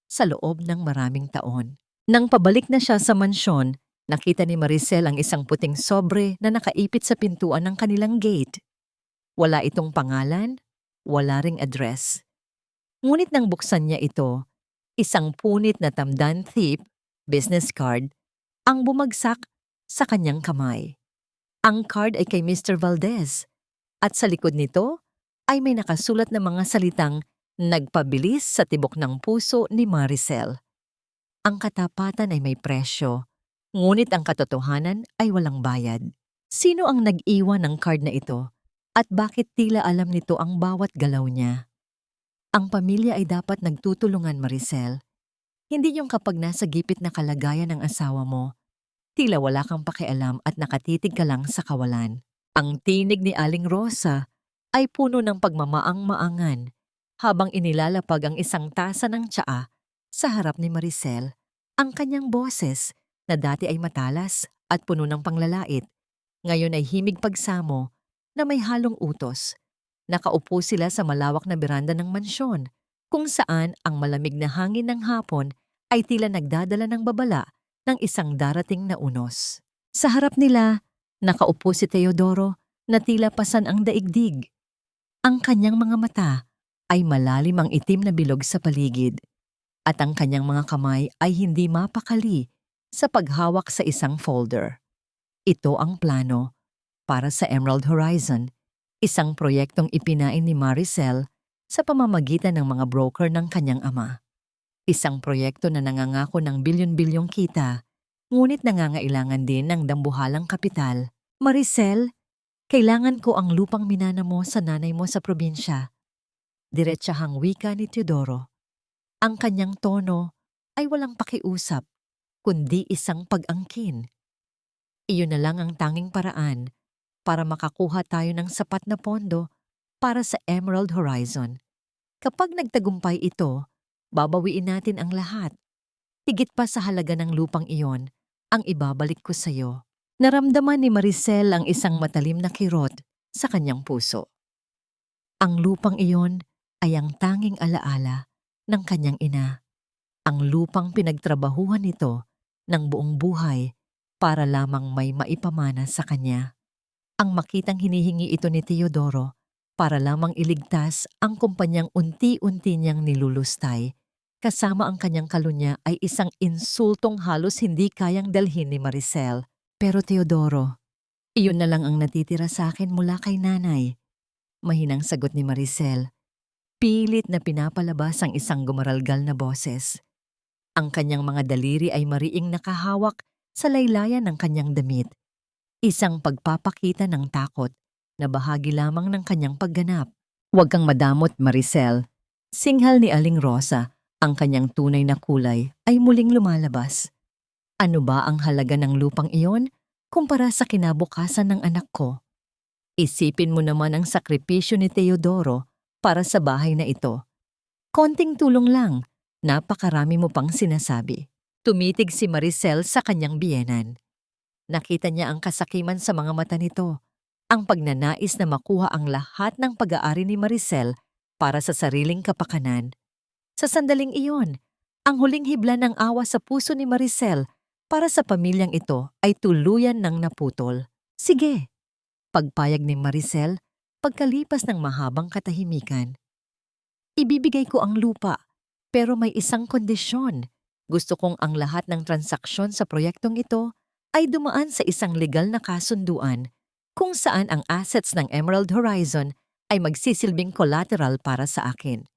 [SPEAKER 1] sa loob ng maraming taon. Nang pabalik na siya sa mansyon, nakita ni Maricel ang isang puting sobre na nakaipit sa pintuan ng kanilang gate. Wala itong pangalan, wala ring address. Ngunit nang buksan niya ito, isang punit na tamdan thief, business card, ang bumagsak sa kanyang kamay. Ang card ay kay Mr. Valdez at sa likod nito ay may nakasulat na mga salitang nagpabilis sa tibok ng puso ni Maricel. Ang katapatan ay may presyo, ngunit ang katotohanan ay walang bayad. Sino ang nag-iwan ng card na ito at bakit tila alam nito ang bawat galaw niya? Ang pamilya ay dapat nagtutulungan, Maricel. Hindi yung kapag nasa gipit na kalagayan ng asawa mo, tila wala kang pakialam at nakatitig ka lang sa kawalan. Ang tinig ni Aling Rosa ay puno ng pagmamaang-maangan habang inilalapag ang isang tasa ng tsaa sa harap ni Maricel. Ang kanyang boses na dati ay matalas at puno ng panglalait, ngayon ay himig pagsamo na may halong utos. Nakaupo sila sa malawak na beranda ng mansyon, kung saan ang malamig na hangin ng hapon ay tila nagdadala ng babala ng isang darating na unos. Sa harap nila, nakaupo si Teodoro na tila pasan ang daigdig. Ang kanyang mga mata ay malalim ang itim na bilog sa paligid, at ang kanyang mga kamay ay hindi mapakali sa paghawak sa isang folder. Ito ang plano para sa Emerald Horizon, isang proyektong ipinain ni Maricel sa pamamagitan ng mga broker ng kanyang ama. Isang proyekto na nangangako ng bilyon-bilyong kita, ngunit nangangailangan din ng dambuhalang kapital. Maricel, kailangan ko ang lupang minana mo sa nanay mo sa probinsya. Diretsahang wika ni Teodoro. Ang kanyang tono ay walang pakiusap, kundi isang pag-angkin. Iyon na lang ang tanging paraan para makakuha tayo ng sapat na pondo para sa Emerald Horizon. Kapag nagtagumpay ito, babawiin natin ang lahat. Higit pa sa halaga ng lupang iyon, ang ibabalik ko sa iyo. Naramdaman ni Maricel ang isang matalim na kirot sa kanyang puso. Ang lupang iyon ay ang tanging alaala ng kanyang ina. Ang lupang pinagtrabahuhan nito ng buong buhay para lamang may maipamana sa kanya. Ang makitang hinihingi ito ni Teodoro para lamang iligtas ang kumpanyang unti-unti niyang nilulustay, kasama ang kanyang kalunya ay isang insultong halos hindi kayang dalhin ni Maricel. Pero Teodoro, iyon na lang ang natitira sa akin mula kay nanay. Mahinang sagot ni Maricel. Pilit na pinapalabas ang isang gumaralgal na boses. Ang kanyang mga daliri ay mariing nakahawak sa laylayan ng kanyang damit. Isang pagpapakita ng takot na bahagi lamang ng kanyang pagganap. Huwag kang madamot, Maricel. Singhal ni Aling Rosa, ang kanyang tunay na kulay ay muling lumalabas. Ano ba ang halaga ng lupang iyon kumpara sa kinabukasan ng anak ko? Isipin mo naman ang sakripisyo ni Teodoro para sa bahay na ito. Konting tulong lang, napakarami mo pang sinasabi. Tumitig si Maricel sa kanyang biyenan. Nakita niya ang kasakiman sa mga mata nito, ang pagnanais na makuha ang lahat ng pag-aari ni Maricel para sa sariling kapakanan. Sa sandaling iyon, ang huling hibla ng awa sa puso ni Maricel para sa pamilyang ito ay tuluyan ng naputol. Sige, pagpayag ni Maricel pagkalipas ng mahabang katahimikan. Ibibigay ko ang lupa, pero may isang kondisyon. Gusto kong ang lahat ng transaksyon sa proyektong ito ay dumaan sa isang legal na kasunduan kung saan ang assets ng Emerald Horizon ay magsisilbing collateral para sa akin.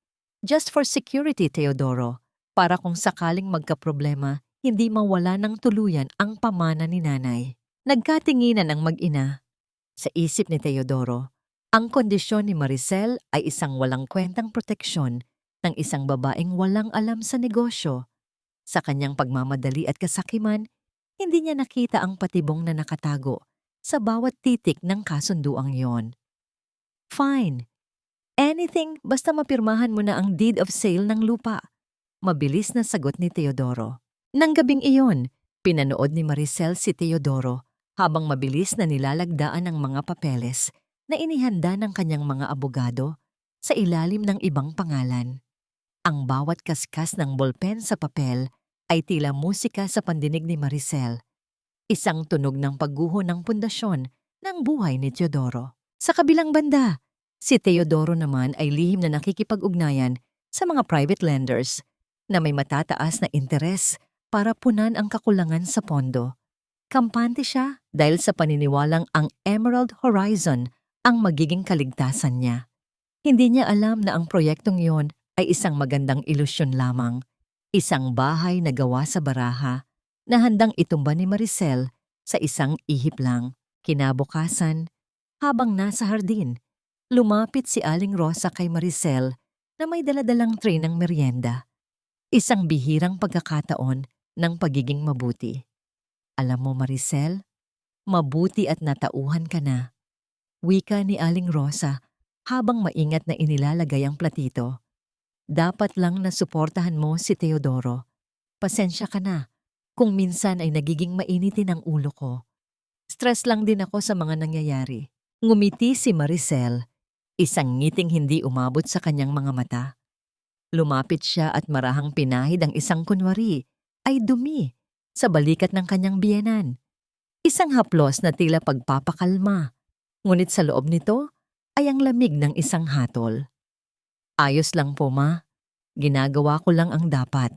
[SPEAKER 1] Just for security, Teodoro, para kung sakaling magkaproblema, hindi mawala ng tuluyan ang pamana ni nanay. Nagkatinginan ang mag-ina. Sa isip ni Teodoro, ang kondisyon ni Maricel ay isang walang kwentang proteksyon ng isang babaeng walang alam sa negosyo. Sa kanyang pagmamadali at kasakiman, hindi niya nakita ang patibong na nakatago sa bawat titik ng kasunduang yon. Fine. Anything basta mapirmahan mo na ang deed of sale ng lupa. Mabilis na sagot ni Teodoro. Nang gabing iyon, pinanood ni Maricel si Teodoro habang mabilis na nilalagdaan ang mga papeles na inihanda ng kanyang mga abogado sa ilalim ng ibang pangalan. Ang bawat kaskas ng bolpen sa papel ay tila musika sa pandinig ni Maricel, isang tunog ng pagguho ng pundasyon ng buhay ni Teodoro. Sa kabilang banda, si Teodoro naman ay lihim na nakikipag-ugnayan sa mga private lenders na may matataas na interes para punan ang kakulangan sa pondo. Kampante siya dahil sa paniniwalang ang Emerald Horizon ang magiging kaligtasan niya. Hindi niya alam na ang proyektong iyon ay isang magandang ilusyon lamang, isang bahay na gawa sa baraha na handang itumba ni Maricel sa isang ihip lang. Kinabukasan, habang nasa hardin, lumapit si Aling Rosa kay Maricel na may daladalang tray ng merienda. Isang bihirang pagkakataon ng pagiging mabuti. Alam mo Maricel, mabuti at natauhan ka na. Wika ni Aling Rosa habang maingat na inilalagay ang platito. Dapat lang na suportahan mo si Teodoro. Pasensya ka na kung minsan ay nagiging mainitin ang ulo ko. Stress lang din ako sa mga nangyayari. Ngumiti si Maricel, isang ngiting hindi umabot sa kanyang mga mata. Lumapit siya at marahang pinahid ang isang kunwari ay dumi sa balikat ng kanyang biyenan. Isang haplos na tila pagpapakalma, ngunit sa loob nito ay ang lamig ng isang hatol. Ayos lang po ma, ginagawa ko lang ang dapat.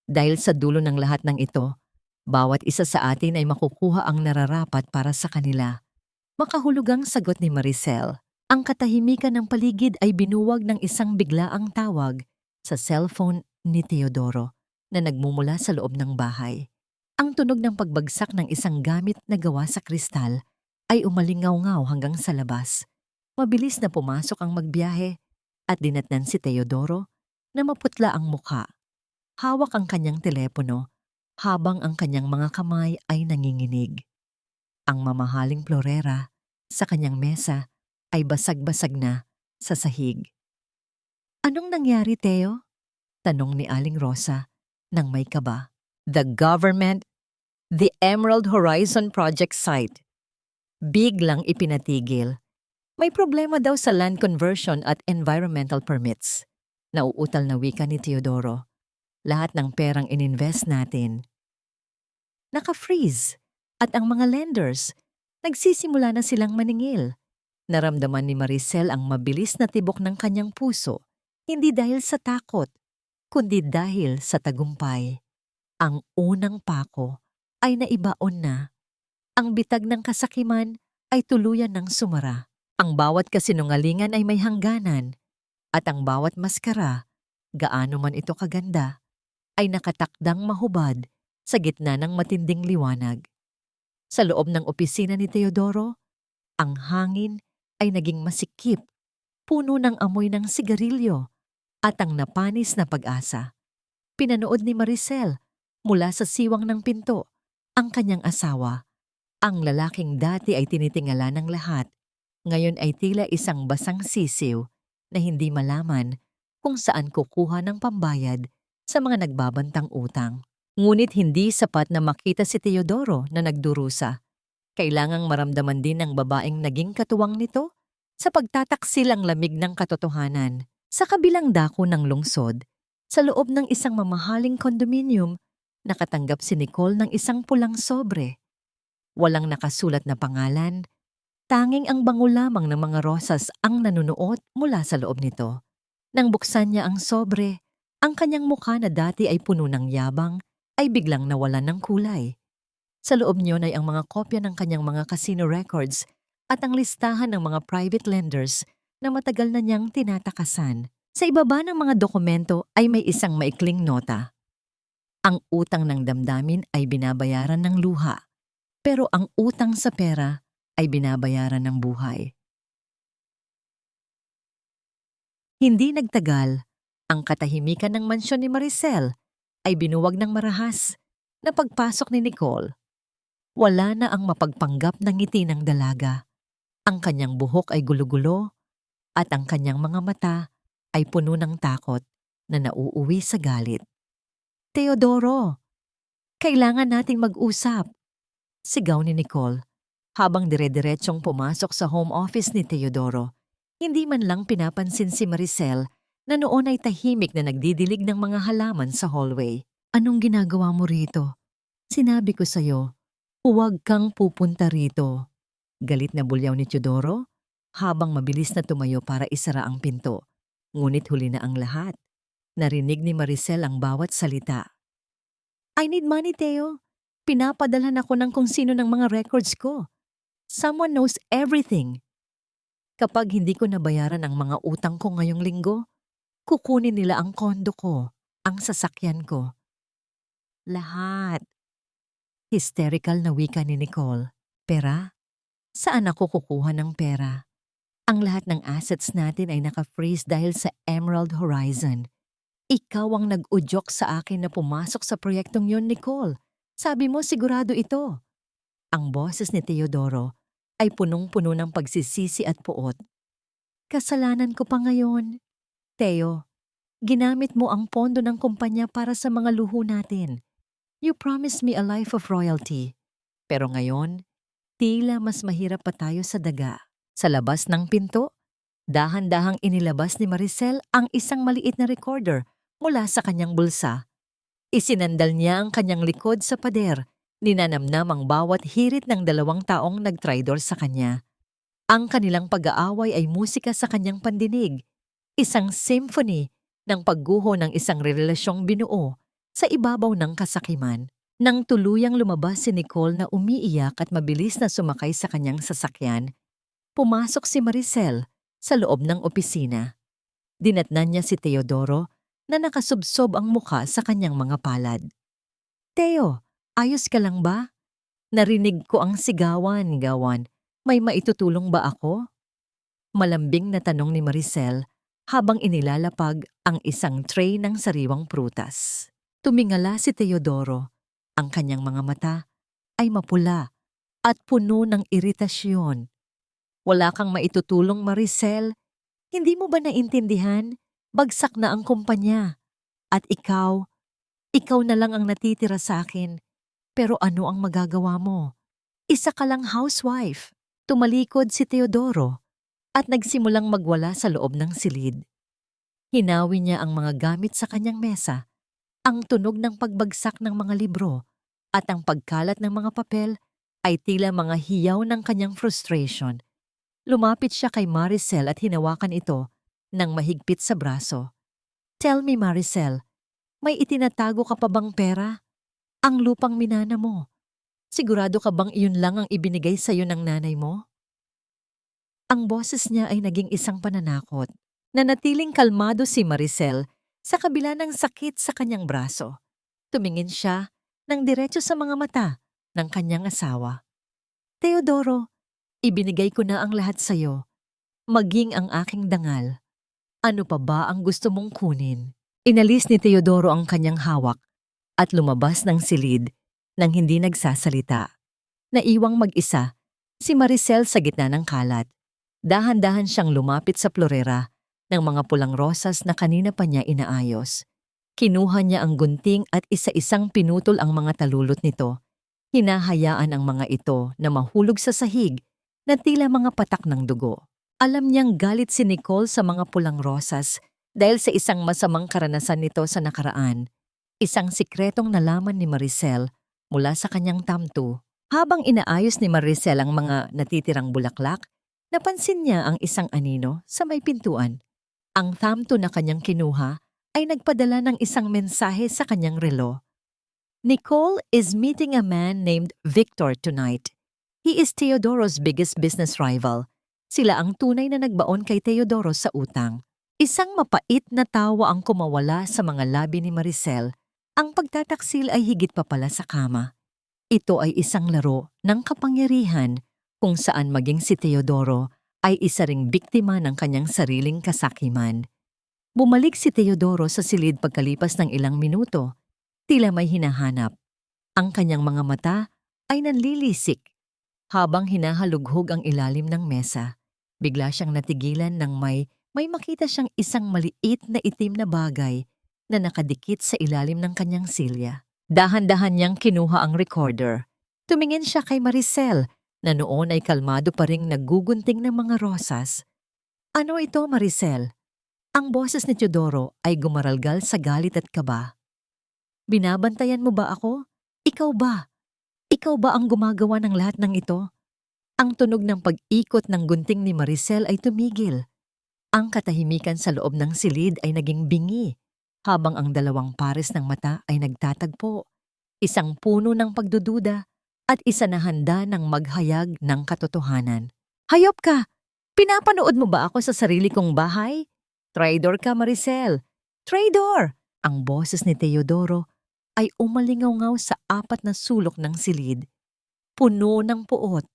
[SPEAKER 1] Dahil sa dulo ng lahat ng ito, bawat isa sa atin ay makukuha ang nararapat para sa kanila. Makahulugang sagot ni Maricel. Ang katahimikan ng paligid ay binuwag ng isang biglaang tawag sa cellphone ni Teodoro na nagmumula sa loob ng bahay. Ang tunog ng pagbagsak ng isang gamit na gawa sa kristal ay umalingaw-ngaw hanggang sa labas. Mabilis na pumasok ang magbiyahe at dinatnan si Teodoro na maputla ang mukha. Hawak ang kanyang telepono habang ang kanyang mga kamay ay nanginginig. Ang mamahaling florera sa kanyang mesa ay basag-basag na sa sahig. Anong nangyari, Teo? Tanong ni Aling Rosa nang may kaba. The government, the Emerald Horizon Project site. Biglang ipinatigil. May problema daw sa land conversion at environmental permits. Nauutal na wika ni Teodoro. Lahat ng perang ininvest natin naka-freeze at ang mga lenders nagsisimula na silang maningil. Naramdaman ni Maricel ang mabilis na tibok ng kanyang puso, hindi dahil sa takot, kundi dahil sa tagumpay. Ang unang pako ay naibaon na. Ang bitag ng kasakiman ay tuluyan ng sumara. Ang bawat kasinungalingan ay may hangganan, at ang bawat maskara, gaano man ito kaganda, ay nakatakdang mahubad sa gitna ng matinding liwanag. Sa loob ng opisina ni Teodoro, ang hangin ay naging masikip, puno ng amoy ng sigarilyo at ang napanis na pag-asa. Pinanood ni Maricel mula sa siwang ng pinto ang kanyang asawa. Ang lalaking dati ay tinitingala ng lahat, ngayon ay tila isang basang sisiw na hindi malaman kung saan kukuha ng pambayad sa mga nagbabantang utang. Ngunit hindi sapat na makita si Teodoro na nagdurusa. Kailangang maramdaman din ng babaeng naging katuwang nito sa pagtataksil ang lamig ng katotohanan. Sa kabilang dako ng lungsod, sa loob ng isang mamahaling kondominium, nakatanggap si Nicole ng isang pulang sobre. Walang nakasulat na pangalan, tanging ang bango lamang ng mga rosas ang nanunuot mula sa loob nito. Nang buksan niya ang sobre, ang kanyang mukha na dati ay puno ng yabang ay biglang nawalan ng kulay. Sa loob niyon ay ang mga kopya ng kanyang mga casino records at ang listahan ng mga private lenders na matagal na niyang tinatakasan. Sa ibaba ng mga dokumento ay may isang maikling nota. Ang utang ng damdamin ay binabayaran ng luha, pero ang utang sa pera ay binabayaran ng buhay. Hindi nagtagal, Ang katahimikan ng mansyon ni Maricel ay binuwag ng marahas na pagpasok ni Nicole. Wala na ang mapagpanggap na ngiti ng dalaga. Ang kanyang buhok ay gulo-gulo at ang kanyang mga mata ay puno ng takot na nauuwi sa galit. Teodoro, kailangan nating mag-usap, sigaw ni Nicole habang dire-diretsyong pumasok sa home office ni Teodoro. Hindi man lang pinapansin si Maricel na noon ay tahimik na nagdidilig ng mga halaman sa hallway. Anong ginagawa mo rito? Sinabi ko sa'yo, huwag kang pupunta rito. Galit na bulyaw ni Teodoro habang mabilis na tumayo para isara ang pinto. Ngunit huli na ang lahat. Narinig ni Maricel ang bawat salita. I need money, Teo. Pinapadalhan ako ng kung sino ng mga records ko. Someone knows everything. Kapag hindi ko nabayaran ang mga utang ko ngayong linggo, kukunin nila ang kondo ko, ang sasakyan ko. Lahat. Hysterical na wika ni Nicole. Pera? Saan ako kukuha ng pera? Ang lahat ng assets natin ay naka-freeze dahil sa Emerald Horizon. Ikaw ang nag-udyok sa akin na pumasok sa proyektong yon, Nicole. Sabi mo sigurado ito. Ang boses ni Teodoro ay punong-puno ng pagsisisi at puot. Kasalanan ko pa ngayon. Teo, ginamit mo ang pondo ng kumpanya para sa mga luho natin. You promised me a life of royalty. Pero ngayon, tila mas mahirap pa tayo sa daga. Sa labas ng pinto, dahan-dahang inilabas ni Maricel ang isang maliit na recorder mula sa kanyang bulsa. Isinandal niya ang kanyang likod sa pader, ninanamnam ang bawat hirit ng 2 taong nagtraidor sa kanya. Ang kanilang pag-aaway ay musika sa kanyang pandinig, isang symphony ng pagguho ng isang relasyong binuo sa ibabaw ng kasakiman. Nang tuluyang lumabas si Nicole na umiiyak at mabilis na sumakay sa kanyang sasakyan, pumasok si Maricel sa loob ng opisina. Dinatnan niya si Teodoro na nakasubsob ang muka sa kanyang mga palad. Teo, ayos ka lang ba? Narinig ko ang sigawan. May maitutulong ba ako? Malambing na tanong ni Maricel habang inilalapag ang isang tray ng sariwang prutas. Tumingala si Teodoro. Ang kanyang mga mata ay mapula at puno ng iritasyon. Wala kang maitutulong, Maricel. Hindi mo ba naintindihan? Bagsak na ang kumpanya. At ikaw na lang ang natitira sa akin. Pero ano ang magagawa mo? Isa ka lang housewife. Tumalikod si Teodoro at nagsimulang magwala sa loob ng silid. Hinawi niya ang mga gamit sa kanyang mesa, ang tunog ng pagbagsak ng mga libro at ang pagkalat ng mga papel ay tila mga hiyaw ng kanyang frustration. Lumapit siya kay Maricel at hinawakan ito ng mahigpit sa braso. Tell me, Maricel, may itinatago ka pa bang pera? Ang lupang minana mo. Sigurado ka bang iyon lang ang ibinigay sa iyo ng nanay mo? Ang boses niya ay naging isang pananakot. Nanatiling kalmado si Maricel sa kabila ng sakit sa kanyang braso. Tumingin siya ng diretso sa mga mata ng kanyang asawa. Teodoro, ibinigay ko na ang lahat sa iyo, maging ang aking dangal. Ano pa ba ang gusto mong kunin? Inalis ni Teodoro ang kanyang hawak at lumabas ng silid nang hindi nagsasalita. Naiwang mag-isa si Maricel sa gitna ng kalat. Dahan-dahan siyang lumapit sa florera ng mga pulang rosas na kanina pa niya inaayos. Kinuha niya ang gunting at isa-isang pinutol ang mga talulot nito. Hinahayaan ang mga ito na mahulog sa sahig na tila mga patak ng dugo. Alam niyang galit si Nicole sa mga pulang rosas dahil sa isang masamang karanasan nito sa nakaraan. Isang sikretong nalaman ni Maricel mula sa kanyang tamto. Habang inaayos ni Maricel ang mga natitirang bulaklak, napansin niya ang isang anino sa may pintuan. Ang tamto na kanyang kinuha ay nagpadala ng isang mensahe sa kanyang relo. Nicole is meeting a man named Victor tonight. He is Teodoro's biggest business rival. Sila ang tunay na nagbaon kay Teodoro sa utang. Isang mapait na tawa ang kumawala sa mga labi ni Maricel. Ang pagtataksil ay higit pa pala sa kama. Ito ay isang laro ng kapangyarihan kung saan maging si Teodoro ay isa ring biktima ng kanyang sariling kasakiman. Bumalik si Teodoro sa silid pagkalipas ng ilang minuto. Tila may hinahanap. Ang kanyang mga mata ay nanlilisik. Habang hinahalughog ang ilalim ng mesa, bigla siyang natigilan nang may makita siyang isang maliit na itim na bagay na nakadikit sa ilalim ng kanyang silya. Dahan-dahan niyang kinuha ang recorder. Tumingin siya kay Maricel na noon ay kalmado pa ring naggugunting ng mga rosas. Ano ito, Maricel? Ang boses ni Teodoro ay gumaralgal sa galit at kaba. Binabantayan mo ba ako? Ikaw ba? Ikaw ba ang gumagawa ng lahat ng ito? Ang tunog ng pag-ikot ng gunting ni Maricel ay tumigil. Ang katahimikan sa loob ng silid ay naging bingi, habang ang dalawang pares ng mata ay nagtatagpo. Isang puno ng pagdududa at isa na handa ng maghayag ng katotohanan. Hayop ka! Pinapanood mo ba ako sa sarili kong bahay? Traidor ka, Maricel! Traidor! Ang boses ni Teodoro ay umalingaw sa apat na sulok ng silid, puno ng puot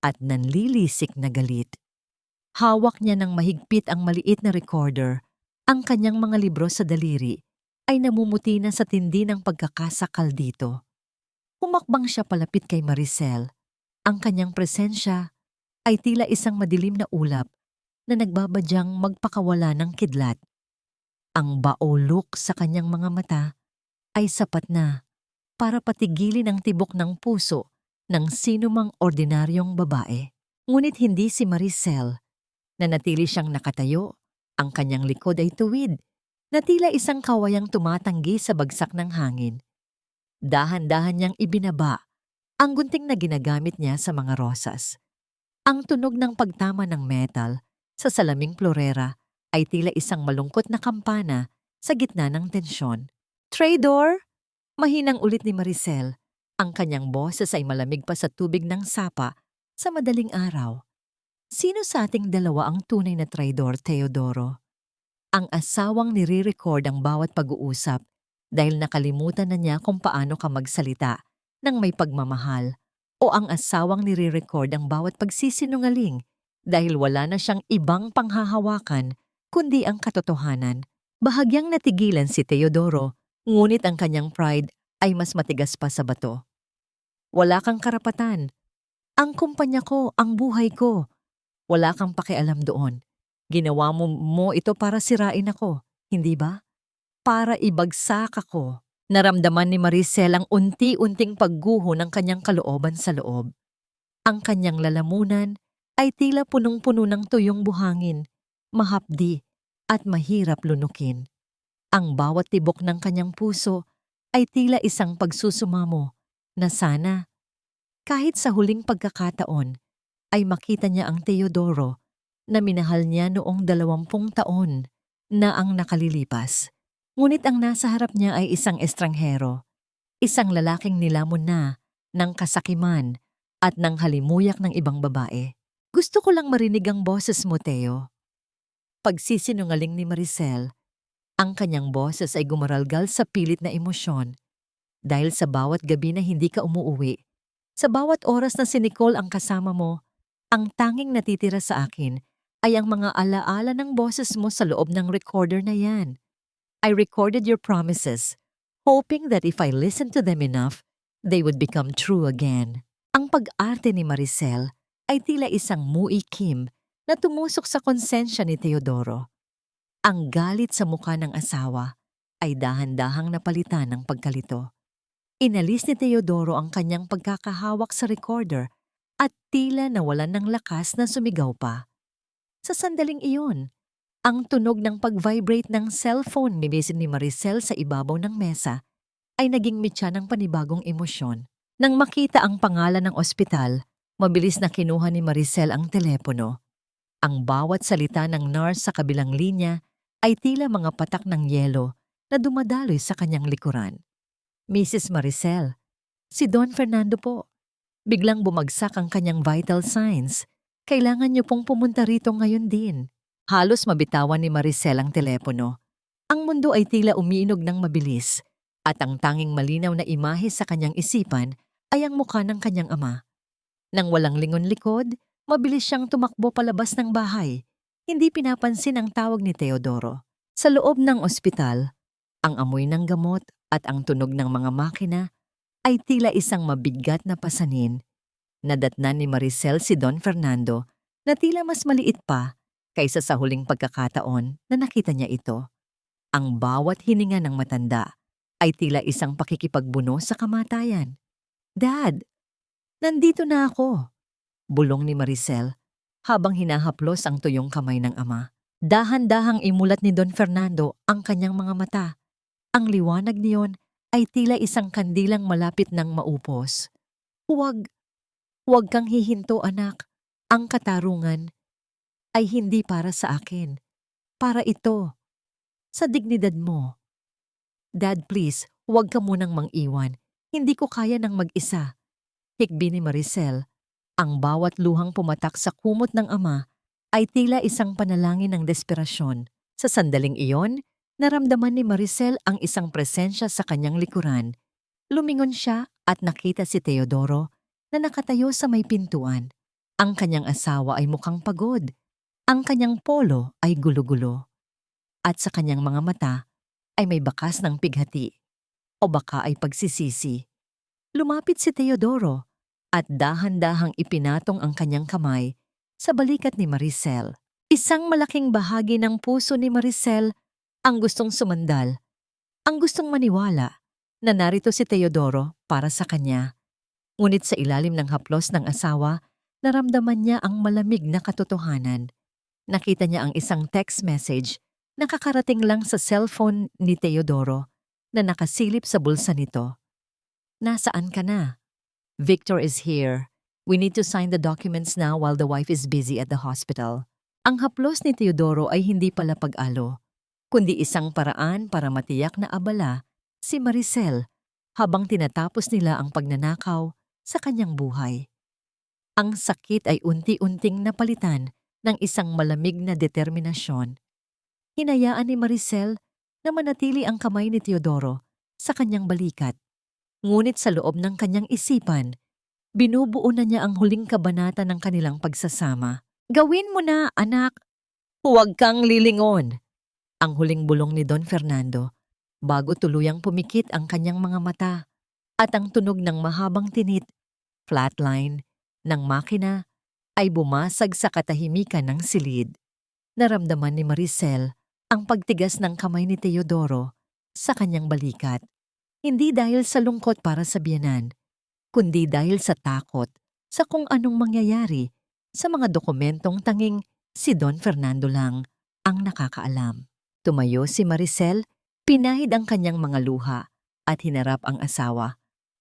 [SPEAKER 1] at nanlilisik na galit. Hawak niya ng mahigpit ang maliit na recorder. Ang kanyang mga libro sa daliri ay namumuti na sa tindi ng pagkakasakal dito. Humakbang siya palapit kay Maricel. Ang kanyang presensya ay tila isang madilim na ulap na nagbabadyang magpakawala ng kidlat. Ang baolok sa kanyang mga mata ay sapat na para patigilin ang tibok ng puso ng sinumang ordinaryong babae. Ngunit hindi si Maricel. Nanatili siyang nakatayo, ang kanyang likod ay tuwid, na tila isang kawayang tumatanggi sa bagsak ng hangin. Dahan-dahan niyang ibinaba ang gunting na ginagamit niya sa mga rosas. Ang tunog ng pagtama ng metal sa salaming florera ay tila isang malungkot na kampana sa gitna ng tensyon. Traidor! Mahinang ulit ni Maricel. Ang kanyang boses ay malamig pa sa tubig ng sapa sa madaling araw. Sino sa ating dalawa ang tunay na traidor, Teodoro? Ang asawang nire-record ang bawat pag-uusap dahil nakalimutan na niya kung paano ka magsalita ng may pagmamahal, o ang asawang nire-record ang bawat pagsisinungaling dahil wala na siyang ibang panghahawakan kundi ang katotohanan. Bahagyang natigilan si Teodoro, ngunit ang kanyang pride ay mas matigas pa sa bato. Wala kang karapatan. Ang kumpanya ko, ang buhay ko. Wala kang pakialam doon. Ginawa mo ito para sirain ako, hindi ba? Para ibagsak ako. Naramdaman ni Maricel ang unti-unting pagguho ng kanyang kalooban sa loob. Ang kanyang lalamunan ay tila punong-puno ng tuyong buhangin, mahapdi at mahirap lunukin. Ang bawat tibok ng kanyang puso ay tila isang pagsusumamo na sana, kahit sa huling pagkakataon, ay makita niya ang Teodoro na minahal niya noong 20 taon na ang nakalilipas. Ngunit ang nasa harap niya ay isang estranghero, isang lalaking nilamon na ng kasakiman at ng halimuyak ng ibang babae. Gusto ko lang marinig ang boses mo, Teo. Pagsisinungaling ni Maricel, ang kanyang boses ay gumaralgal sa pilit na emosyon. Dahil sa bawat gabi na hindi ka umuuwi, sa bawat oras na si Nicole ang kasama mo, ang tanging natitira sa akin ay ang mga alaala ng boses mo sa loob ng recorder na yan. I recorded your promises, hoping that if I listened to them enough, they would become true again. Ang pag-arte ni Maricel ay tila isang muikim na tumusok sa konsensya ni Teodoro. Ang galit sa mukha ng asawa ay dahan-dahang napalitan ng pagkalito. Inalis ni Teodoro ang kanyang pagkakahawak sa recorder at tila nawalan ng lakas na sumigaw pa. Sa sandaling iyon, ang tunog ng pag-vibrate ng cellphone ni Maricel sa ibabaw ng mesa ay naging mitya ng panibagong emosyon. Nang makita ang pangalan ng ospital, mabilis na kinuha ni Maricel ang telepono. Ang bawat salita ng nurse sa kabilang linya ay tila mga patak ng yelo na dumadaloy sa kanyang likuran. Mrs. Maricel, si Don Fernando po. Biglang bumagsak ang kanyang vital signs. Kailangan niyo pong pumunta rito ngayon din. Halos mabitawan ni Maricel ang telepono. Ang mundo ay tila umiinog ng mabilis at ang tanging malinaw na imahe sa kanyang isipan ay ang mukha ng kanyang ama. Nang walang lingon-likod, mabilis siyang tumakbo palabas ng bahay. Hindi pinapansin ang tawag ni Teodoro. Sa loob ng ospital, ang amoy ng gamot at ang tunog ng mga makina ay tila isang mabigat na pasanin. Nadatnan ni Maricel si Don Fernando na tila mas maliit pa kaysa sa huling pagkakataon na nakita niya ito. Ang bawat hininga ng matanda ay tila isang pakikipagbuno sa kamatayan. "Dad, nandito na ako," bulong ni Maricel habang hinahaplos ang tuyong kamay ng ama. Dahan-dahang imulat ni Don Fernando ang kanyang mga mata. Ang liwanag niyon ay tila isang kandilang malapit ng maupos. "Huwag, huwag kang hihinto, anak. Ang katarungan ay hindi para sa akin. Para ito, sa dignidad mo. Dad, please, huwag ka munang mang-iwan. Hindi ko kaya ng mag-isa." Hikbi ni Maricel. Ang bawat luhang pumatak sa kumot ng ama ay tila isang panalangin ng desperasyon. Sa sandaling iyon, naramdaman ni Maricel ang isang presensya sa kanyang likuran. Lumingon siya at nakita si Teodoro na nakatayo sa may pintuan. Ang kanyang asawa ay mukhang pagod. Ang kanyang polo ay gulo-gulo. At sa kanyang mga mata ay may bakas ng pighati o baka ay pagsisisi. Lumapit si Teodoro at dahan-dahang ipinatong ang kanyang kamay sa balikat ni Maricel. Isang malaking bahagi ng puso ni Maricel ang gustong sumandal, ang gustong maniwala na narito si Teodoro para sa kanya. Ngunit sa ilalim ng haplos ng asawa, naramdaman niya ang malamig na katotohanan. Nakita niya ang isang text message na kakarating lang sa cellphone ni Teodoro na nakasilip sa bulsa nito. "Nasaan ka na? Victor is here. We need to sign the documents now while the wife is busy at the hospital." Ang haplos ni Teodoro ay hindi pala pag-alo, kundi isang paraan para matiyak na abala si Maricel habang tinatapos nila ang pagnanakaw sa kanyang buhay. Ang sakit ay unti-unting napalitan ng isang malamig na determinasyon. Hinayaan ni Maricel na manatili ang kamay ni Teodoro sa kanyang balikat. Ngunit sa loob ng kanyang isipan, binubuo na niya ang huling kabanata ng kanilang pagsasama. "Gawin mo na, anak. Huwag kang lilingon," ang huling bulong ni Don Fernando bago tuluyang pumikit ang kanyang mga mata at ang tunog ng mahabang tinit, flatline, ng makina ay bumasag sa katahimikan ng silid. Naramdaman ni Maricel ang pagtigas ng kamay ni Teodoro sa kanyang balikat. Hindi dahil sa lungkot para sa biyenan, kundi dahil sa takot sa kung anong mangyayari sa mga dokumentong tanging si Don Fernando lang ang nakakaalam. Tumayo si Maricel, pinahid ang kanyang mga luha at hinarap ang asawa.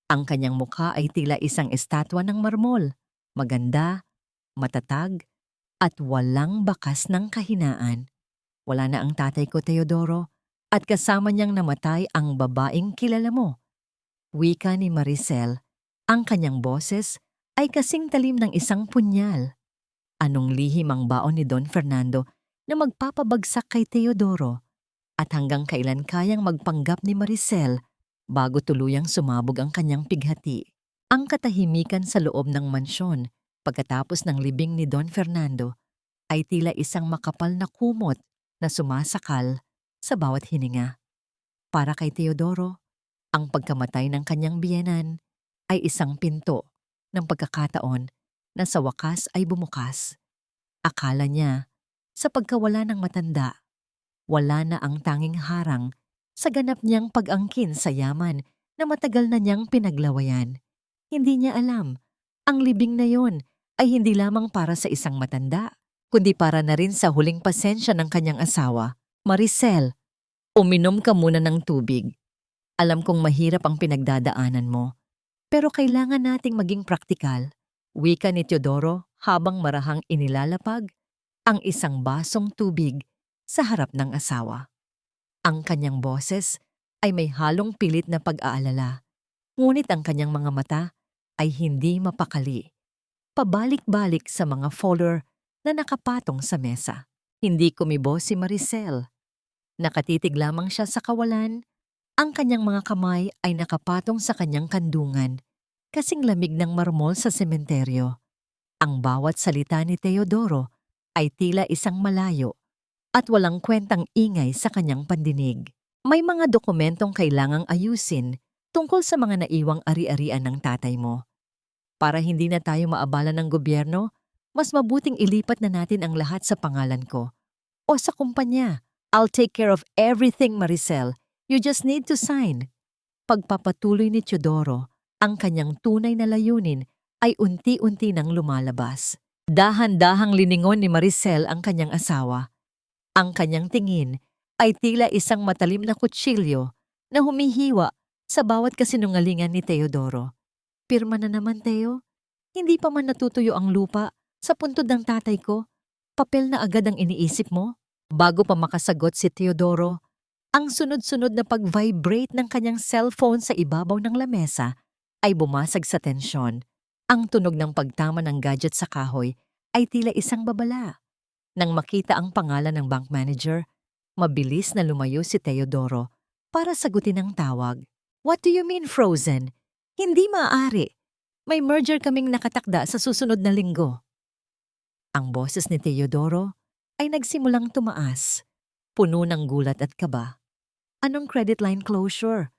[SPEAKER 1] Ang kanyang mukha ay tila isang estatwa ng marmol, maganda, matatag, at walang bakas ng kahinaan. "Wala na ang tatay ko, Teodoro, at kasama niyang namatay ang babaeng kilala mo." Wika ni Maricel. Ang kanyang boses ay kasing talim ng isang punyal. Anong lihim ang baon ni Don Fernando na magpapabagsak kay Teodoro at hanggang kailan kayang magpanggap ni Maricel bago tuluyang sumabog ang kanyang pighati. Ang katahimikan sa loob ng mansyon pagkatapos ng libing ni Don Fernando ay tila isang makapal na kumot na sumasakal sa bawat hininga. Para kay Teodoro, ang pagkamatay ng kanyang biyenan ay isang pinto ng pagkakataon na sa wakas ay bumukas. Akala niya, sa pagkawala ng matanda, wala na ang tanging harang sa ganap niyang pag-angkin sa yaman na matagal na niyang pinaglawayan. Hindi niya alam, ang libing na yon ay hindi lamang para sa isang matanda, kundi para na rin sa huling pasensya ng kanyang asawa. "Maricel, uminom ka muna ng tubig. Alam kong mahirap ang pinagdadaanan mo, pero kailangan nating maging praktikal." Wika ni Teodoro habang marahang inilalapag ang isang basong tubig sa harap ng asawa. Ang kanyang boses ay may halong pilit na pag-aalala, ngunit ang kanyang mga mata ay hindi mapakali. Pabalik-balik sa mga folder na nakapatong sa mesa. Hindi kumibo si Maricel. Nakatitig lamang siya sa kawalan. Ang kanyang mga kamay ay nakapatong sa kanyang kandungan, kasing lamig ng marmol sa sementeryo. Ang bawat salita ni Teodoro ay tila isang malayo at walang kwentang ingay sa kanyang pandinig. May mga dokumentong kailangang ayusin tungkol sa mga naiwang ari-arian ng tatay mo. Para hindi na tayo maabala ng gobyerno, mas mabuting ilipat na natin ang lahat sa pangalan ko o sa kumpanya. I'll take care of everything, Maricel. You just need to sign. Pagpapatuloy ni Teodoro, ang kanyang tunay na layunin ay unti-unti nang lumalabas. Dahan-dahang liningon ni Maricel ang kanyang asawa. Ang kanyang tingin ay tila isang matalim na kutsilyo na humihiwa sa bawat kasinungalingan ni Teodoro. Pirma na naman, Teo. Hindi pa man natutuyo ang lupa sa puntod ng tatay ko. Papel na agad ang iniisip mo? Bago pa makasagot si Teodoro, ang sunod-sunod na pag-vibrate ng kanyang cellphone sa ibabaw ng lamesa ay bumasag sa tensyon. Ang tunog ng pagtama ng gadget sa kahoy ay tila isang babala. Nang makita ang pangalan ng bank manager, mabilis na lumayo si Teodoro para sagutin ang tawag. What do you mean, Frozen? Hindi maaari. May merger kaming nakatakda sa susunod na linggo. Ang boses ni Teodoro ay nagsimulang tumaas, puno ng gulat at kaba. Anong credit line closure?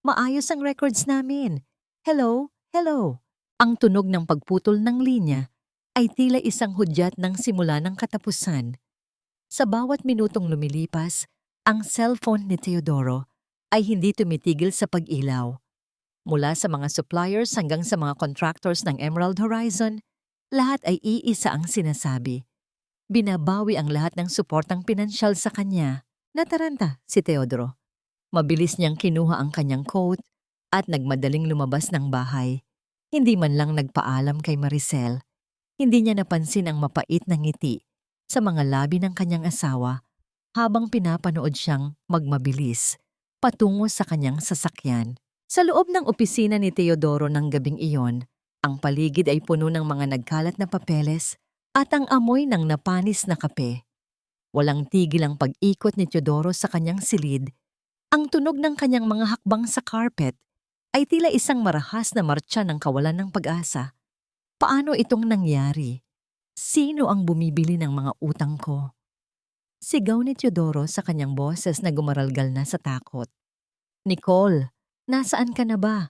[SPEAKER 1] Maayos ang records namin. Hello? Hello? Ang tunog ng pagputol ng linya ay tila isang hudyat ng simula ng katapusan. Sa bawat minutong lumilipas, ang cellphone ni Teodoro ay hindi tumitigil sa pag-ilaw. Mula sa mga suppliers hanggang sa mga contractors ng Emerald Horizon, lahat ay iisa ang sinasabi. Binabawi ang lahat ng suportang pinansyal sa kanya. Nataranta si Teodoro. Mabilis niyang kinuha ang kanyang coat at nagmadaling lumabas ng bahay. Hindi man lang nagpaalam kay Maricel. Hindi niya napansin ang mapait na ngiti sa mga labi ng kanyang asawa habang pinapanood siyang magmabilis patungo sa kanyang sasakyan. Sa loob ng opisina ni Teodoro ng gabing iyon, ang paligid ay puno ng mga nagkalat na papeles at ang amoy ng napanis na kape. Walang tigil ang pag-ikot ni Teodoro sa kanyang silid. Ang tunog ng kanyang mga hakbang sa carpet ay tila isang marahas na martsa ng kawalan ng pag-asa. Paano itong nangyari? Sino ang bumibili ng mga utang ko? Sigaw ni Teodoro sa kanyang boses na gumaralgal na sa takot. Nicole, nasaan ka na ba?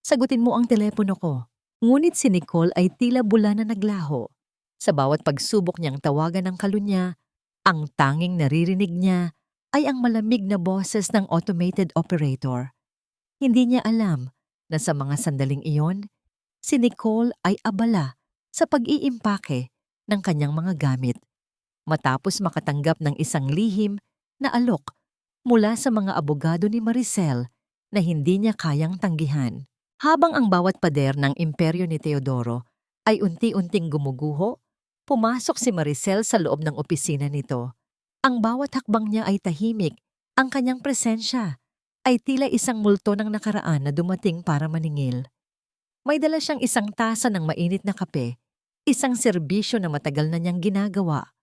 [SPEAKER 1] Sagutin mo ang telepono ko. Ngunit si Nicole ay tila bula na naglaho. Sa bawat pagsubok niyang tawagan ng kalunya, ang tanging naririnig niya ay ang malamig na boses ng automated operator. Hindi niya alam na sa mga sandaling iyon, si Nicole ay abala sa pag-iimpake ng kanyang mga gamit matapos makatanggap ng isang lihim na alok mula sa mga abogado ni Maricel na hindi niya kayang tanggihan. Habang ang bawat pader ng imperyo ni Teodoro ay unti-unting gumuguho, pumasok si Maricel sa loob ng opisina nito. Ang bawat hakbang niya ay tahimik, ang kanyang presensya ay tila isang multo ng nakaraan na dumating para maningil. May dala siyang isang tasa ng mainit na kape, isang serbisyo na matagal na niyang ginagawa.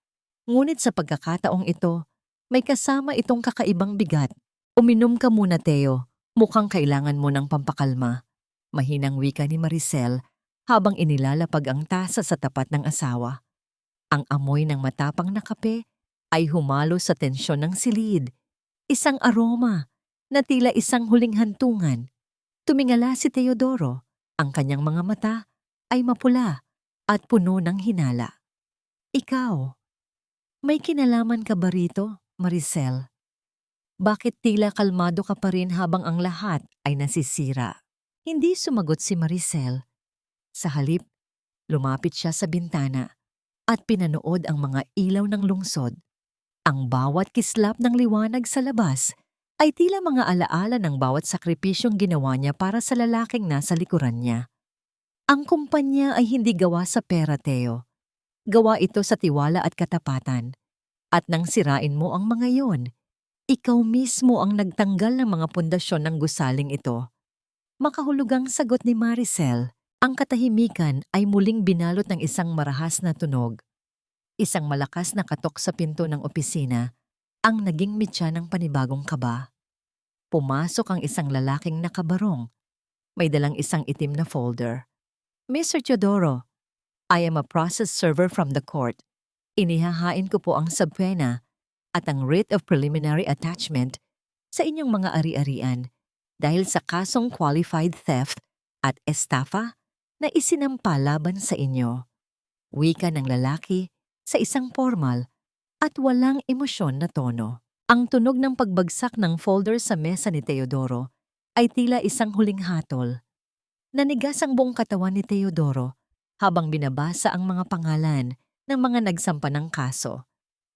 [SPEAKER 1] Ngunit sa pagkakataong ito, may kasama itong kakaibang bigat. Uminom ka muna, Teo. Mukhang kailangan mo ng pampakalma. Mahinang wika ni Maricel habang inilalapag ang tasa sa tapat ng asawa. Ang amoy ng matapang na kape ay humalo sa tensyon ng silid. Isang aroma na tila isang huling hantungan. Tumingala si Teodoro. Ang kanyang mga mata ay mapula at puno ng hinala. Ikaw, may kinalaman ka ba rito, Maricel? Bakit tila kalmado ka pa rin habang ang lahat ay nasisira? Hindi sumagot si Maricel. Sa halip, lumapit siya sa bintana at pinanood ang mga ilaw ng lungsod. Ang bawat kislap ng liwanag sa labas ay tila mga alaala ng bawat sakripisyong ginawa niya para sa lalaking nasa likuran niya. Ang kumpanya ay hindi gawa sa pera, Teo. Gawa ito sa tiwala at katapatan. At nang sirain mo ang mga yon, ikaw mismo ang nagtanggal ng mga pundasyon ng gusaling ito. Makahulugang sagot ni Maricel, ang katahimikan ay muling binalot ng isang marahas na tunog. Isang malakas na katok sa pinto ng opisina ang naging mitya ng panibagong kaba. Pumasok ang isang lalaking nakabarong. May dalang isang itim na folder. Mr. Teodoro, I am a process server from the court. Inihahain ko po ang subpoena at ang writ of preliminary attachment sa inyong mga ari-arian dahil sa kasong qualified theft at estafa na isinampa laban sa inyo. Wika ng lalaki sa isang formal at walang emosyon na tono. Ang tunog ng pagbagsak ng folder sa mesa ni Teodoro ay tila isang huling hatol. Nanigas ang buong katawan ni Teodoro habang binabasa ang mga pangalan ng mga nagsampa ng kaso.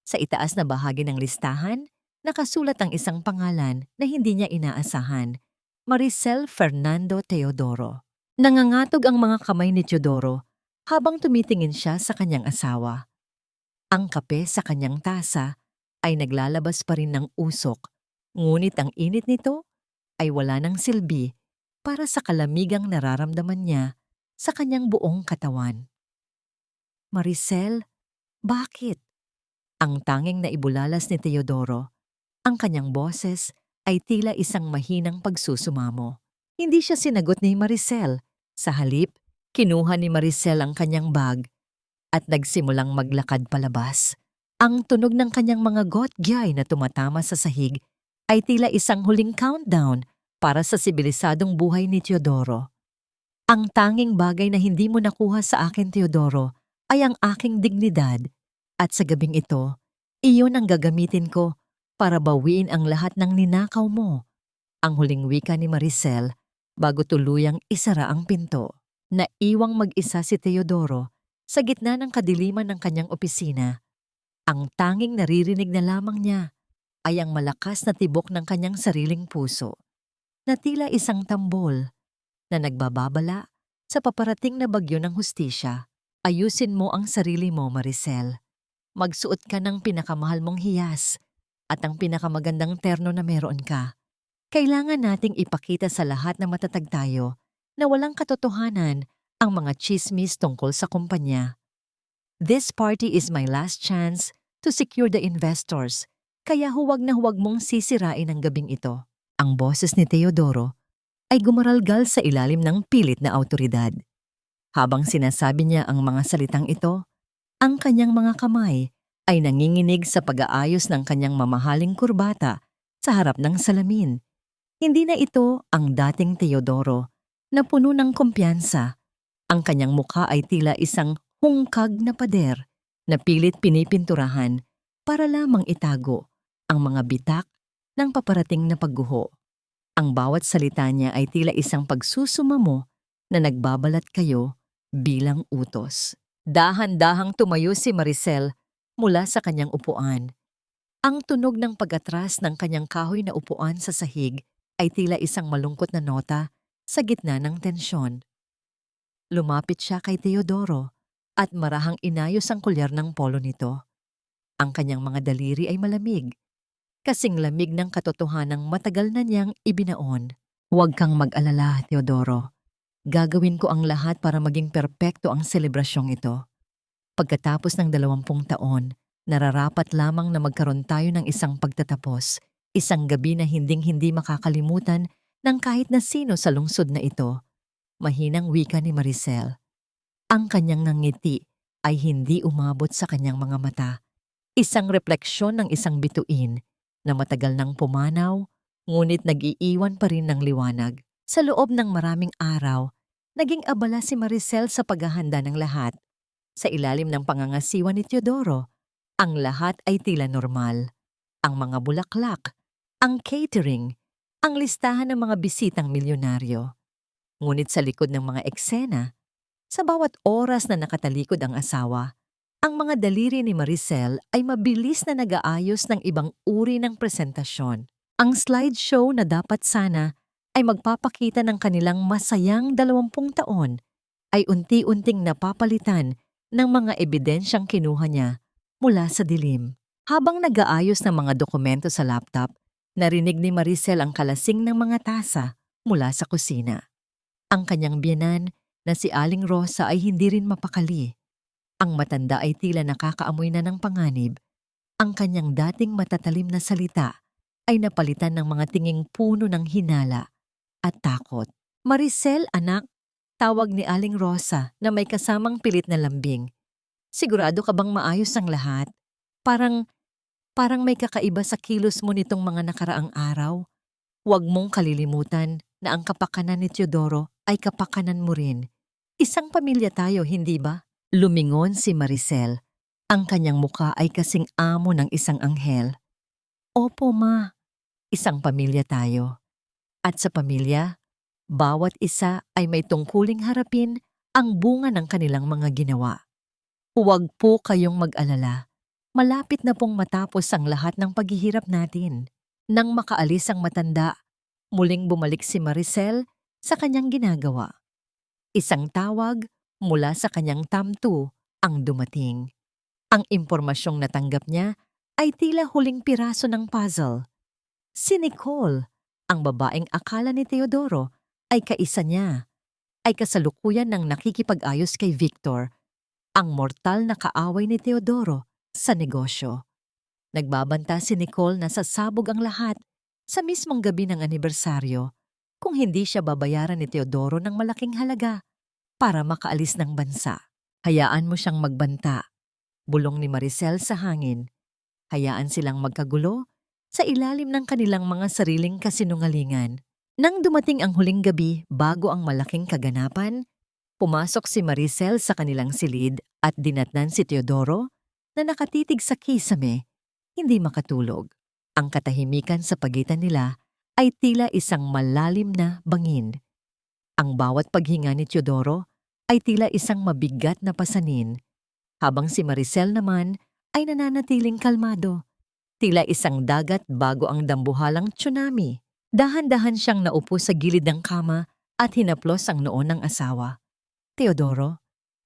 [SPEAKER 1] Sa itaas na bahagi ng listahan, nakasulat ang isang pangalan na hindi niya inaasahan, Maricel Fernando Teodoro. Nangangatog ang mga kamay ni Teodoro habang tumitingin siya sa kanyang asawa. Ang kape sa kanyang tasa ay naglalabas pa rin ng usok, ngunit ang init nito ay wala ng silbi para sa kalamigang nararamdaman niya sa kanyang buong katawan. Maricel, bakit? Ang tanging naibulalas ni Teodoro, ang kanyang boses ay tila isang mahinang pagsusumamo. Hindi siya sinagot ni Maricel. Sa halip, kinuha ni Maricel ang kanyang bag at nagsimulang maglakad palabas. Ang tunog ng kanyang mga gotgyay na tumatama sa sahig ay tila isang huling countdown para sa sibilisadong buhay ni Teodoro. Ang tanging bagay na hindi mo nakuha sa akin, Teodoro, ay ang aking dignidad. At sa gabing ito, iyon ang gagamitin ko para bawiin ang lahat ng ninakaw mo. Ang huling wika ni Maricel bago tuluyang isara ang pinto. Naiwang mag-isa si Teodoro sa gitna ng kadiliman ng kanyang opisina. Ang tanging naririnig na lamang niya ay ang malakas na tibok ng kanyang sariling puso, na tila isang tambol na nagbababala sa paparating na bagyo ng hustisya. Ayusin mo ang sarili mo, Maricel. Magsuot ka ng pinakamahal mong hiyas at ang pinakamagandang terno na meron ka. Kailangan nating ipakita sa lahat na matatag tayo na walang katotohanan ang mga chismis tungkol sa kumpanya. This party is my last chance to secure the investors, kaya huwag na huwag mong sisirain ang gabing ito. Ang boses ni Teodoro ay gumaralgal sa ilalim ng pilit na awtoridad. Habang sinasabi niya ang mga salitang ito, ang kanyang mga kamay ay nanginginig sa pag-aayos ng kanyang mamahaling kurbata sa harap ng salamin. Hindi na ito ang dating Teodoro na puno ng kumpiyansa. Ang kanyang mukha ay tila isang hungkag na pader na pilit pinipinturahan para lamang itago ang mga bitak ng paparating na pagguho. Ang bawat salita niya ay tila isang pagsusumamo na nagbabalat kayo bilang utos. Dahan-dahang tumayo si Maricel mula sa kanyang upuan. Ang tunog ng pag-atras ng kanyang kahoy na upuan sa sahig ay tila isang malungkot na nota sa gitna ng tensyon. Lumapit siya kay Teodoro at marahang inayos ang kulyar ng polo nito. Ang kanyang mga daliri ay malamig, kasing lamig ng katotohanang matagal na niyang ibinaon. Huwag kang mag-alala, Teodoro. Gagawin ko ang lahat para maging perpekto ang selebrasyong ito. Pagkatapos ng 20 taon, nararapat lamang na magkaroon tayo ng isang pagtatapos, isang gabi na hinding-hindi makakalimutan ng kahit na sino sa lungsod na ito. Mahinang wika ni Maricel. Ang kanyang ngiti ay hindi umabot sa kanyang mga mata. Isang refleksyon ng isang bituin na matagal nang pumanaw, ngunit nag-iiwan pa rin ng liwanag. Sa loob ng maraming araw, naging abala si Maricel sa paghahanda ng lahat. Sa ilalim ng pangangasiwa ni Teodoro, ang lahat ay tila normal. Ang mga bulaklak, ang catering, ang listahan ng mga bisitang milyonaryo. Ngunit sa likod ng mga eksena, sa bawat oras na nakatalikod ang asawa, ang mga daliri ni Maricel ay mabilis na nag-aayos ng ibang uri ng presentasyon. Ang slideshow na dapat sana ay magpapakita ng kanilang masayang 20 taon ay unti-unting napapalitan ng mga ebidensyang kinuha niya mula sa dilim. Habang nag-aayos ng mga dokumento sa laptop, narinig ni Maricel ang kalasing ng mga tasa mula sa kusina. Ang kanyang biyenan na si Aling Rosa ay hindi rin mapakali. Ang matanda ay tila nakakaamoy na ng panganib. Ang kanyang dating matatalim na salita ay napalitan ng mga tinging puno ng hinala at takot. Maricel, anak, tawag ni Aling Rosa na may kasamang pilit na lambing. Sigurado ka bang maayos ang lahat? Parang Parang may kakaiba sa kilos mo nitong mga nakaraang araw. Huwag mong kalilimutan na ang kapakanan ni Teodoro ay kapakanan mo rin. Isang pamilya tayo, hindi ba? Lumingon si Maricel. Ang kanyang muka ay kasing amo ng isang anghel. Opo, ma. Isang pamilya tayo. At sa pamilya, bawat isa ay may tungkuling harapin ang bunga ng kanilang mga ginawa. Huwag po kayong mag-alala. Malapit na pong matapos ang lahat ng paghihirap natin. Nang makaalis ang matanda, muling bumalik si Maricel sa kanyang ginagawa. Isang tawag mula sa kanyang tamtu ang dumating. Ang impormasyong natanggap niya ay tila huling piraso ng puzzle. Si Nicole, ang babaeng akala ni Teodoro ay kaisa niya, ay kasalukuyan ng nakikipag-ayos kay Victor, ang mortal na kaaway ni Teodoro sa negosyo. Nagbabanta si Nicole na sasabog ang lahat sa mismong gabi ng anibersaryo kung hindi siya babayaran ni Teodoro ng malaking halaga para makaalis ng bansa. Hayaan mo siyang magbanta, bulong ni Maricel sa hangin. Hayaan silang magkagulo sa ilalim ng kanilang mga sariling kasinungalingan. Nang dumating ang huling gabi bago ang malaking kaganapan, pumasok si Maricel sa kanilang silid at dinatnan si Teodoro na nakatitig sa kisame, hindi makatulog. Ang katahimikan sa pagitan nila ay tila isang malalim na bangin. Ang bawat paghinga ni Teodoro ay tila isang mabigat na pasanin, habang si Maricel naman ay nananatiling kalmado. Tila isang dagat bago ang dambuhalang tsunami. Dahan-dahan siyang naupo sa gilid ng kama at hinaplos ang noo ng asawa. Teodoro,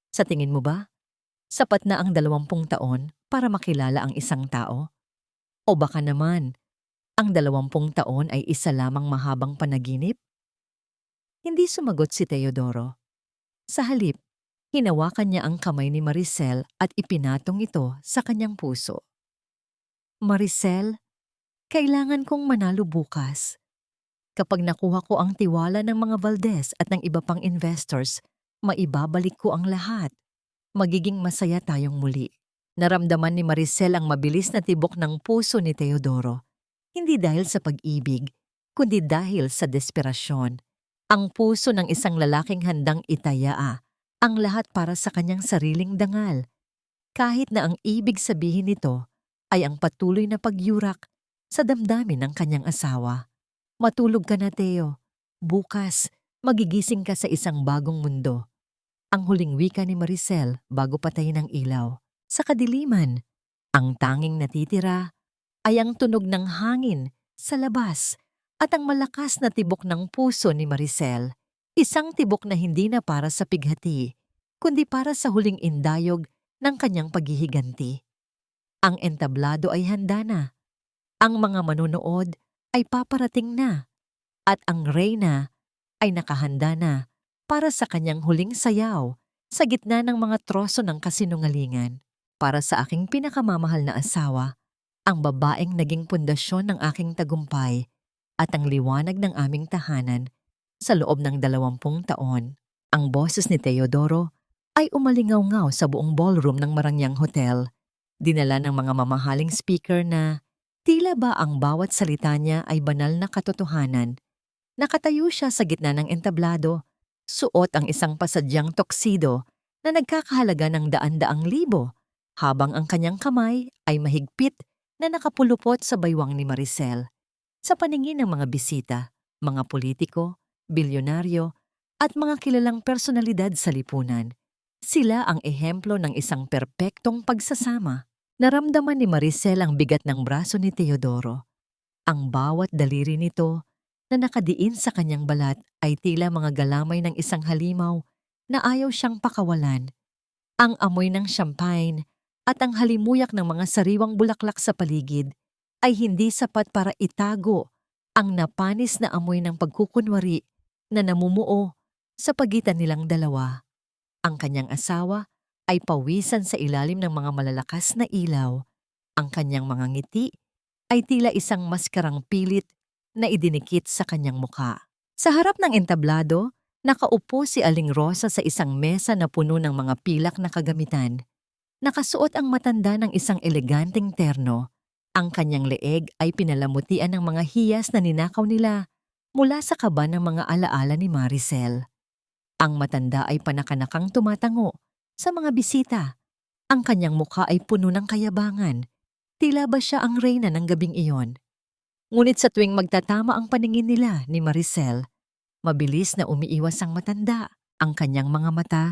[SPEAKER 1] sa tingin mo ba, sapat na ang 20 taon para makilala ang isang tao? O baka naman, ang 20 taon ay isa lamang mahabang panaginip? Hindi sumagot si Teodoro. Sa halip, hinawakan niya ang kamay ni Maricel at ipinatong ito sa kanyang puso. Maricel, kailangan kong manalo bukas. Kapag nakuha ko ang tiwala ng mga Valdez at ng iba pang investors, maibabalik ko ang lahat. Magiging masaya tayong muli. Naramdaman ni Maricel ang mabilis na tibok ng puso ni Teodoro. Hindi dahil sa pag-ibig, kundi dahil sa desperasyon. Ang puso ng isang lalaking handang itaya ang lahat para sa kanyang sariling dangal. Kahit na ang ibig sabihin nito ay ang patuloy na pagyurak sa damdamin ng kanyang asawa. Matulog ka na, Teo. Bukas, magigising ka sa isang bagong mundo. Ang huling wika ni Maricel bago patayin ang ilaw. Sa kadiliman, ang tanging natitira ay ang tunog ng hangin sa labas at ang malakas na tibok ng puso ni Maricel. Isang tibok na hindi na para sa pighati, kundi para sa huling indayog ng kanyang paghihiganti. Ang entablado ay handa na. Ang mga manonood ay paparating na. At ang reyna ay nakahanda na para sa kanyang huling sayaw sa gitna ng mga troso ng kasinungalingan. Para sa aking pinakamamahal na asawa, ang babaeng naging pundasyon ng aking tagumpay at ang liwanag ng aming tahanan sa loob ng 20 taon. Ang boses ni Teodoro ay umalingaw-ngaw sa buong ballroom ng Marañang Hotel. Dinala ng mga mamahaling speaker na tila ba ang bawat salita niya ay banal na katotohanan. Nakatayo siya sa gitna ng entablado, suot ang isang pasadyang toksido na nagkakahalaga ng daan-daang libo, habang ang kanyang kamay ay mahigpit na nakapulupot sa baywang ni Maricel. Sa paningin ng mga bisita, mga politiko, bilyonaryo, at mga kilalang personalidad sa lipunan, sila ang ehemplo ng isang perpektong pagsasama. Naramdaman ni Maricel ang bigat ng braso ni Teodoro. Ang bawat daliri nito na nakadiin sa kanyang balat ay tila mga galamay ng isang halimaw na ayaw siyang pakawalan. Ang amoy ng champagne at ang halimuyak ng mga sariwang bulaklak sa paligid ay hindi sapat para itago ang napanis na amoy ng pagkukunwari na namumuo sa pagitan nilang dalawa. Ang kanyang asawa ay pawisan sa ilalim ng mga malalakas na ilaw. Ang kanyang mga ngiti ay tila isang maskarang pilit na idinikit sa kanyang mukha. Sa harap ng entablado, nakaupo si Aling Rosa sa isang mesa na puno ng mga pilak na kagamitan. Nakasuot ang matanda ng isang eleganteng terno Ang kanyang leeg ay pinalamutian ng mga hiyas na ninakaw nila mula sa kaba ng mga alaala ni Maricel. Ang matanda ay panakanakang tumatango sa mga bisita. Ang kanyang mukha ay puno ng kayabangan. Tila ba siya ang reyna ng gabing iyon? Ngunit sa tuwing magtatama ang paningin nila ni Maricel, mabilis na umiiwas ang matanda. Ang kanyang mga mata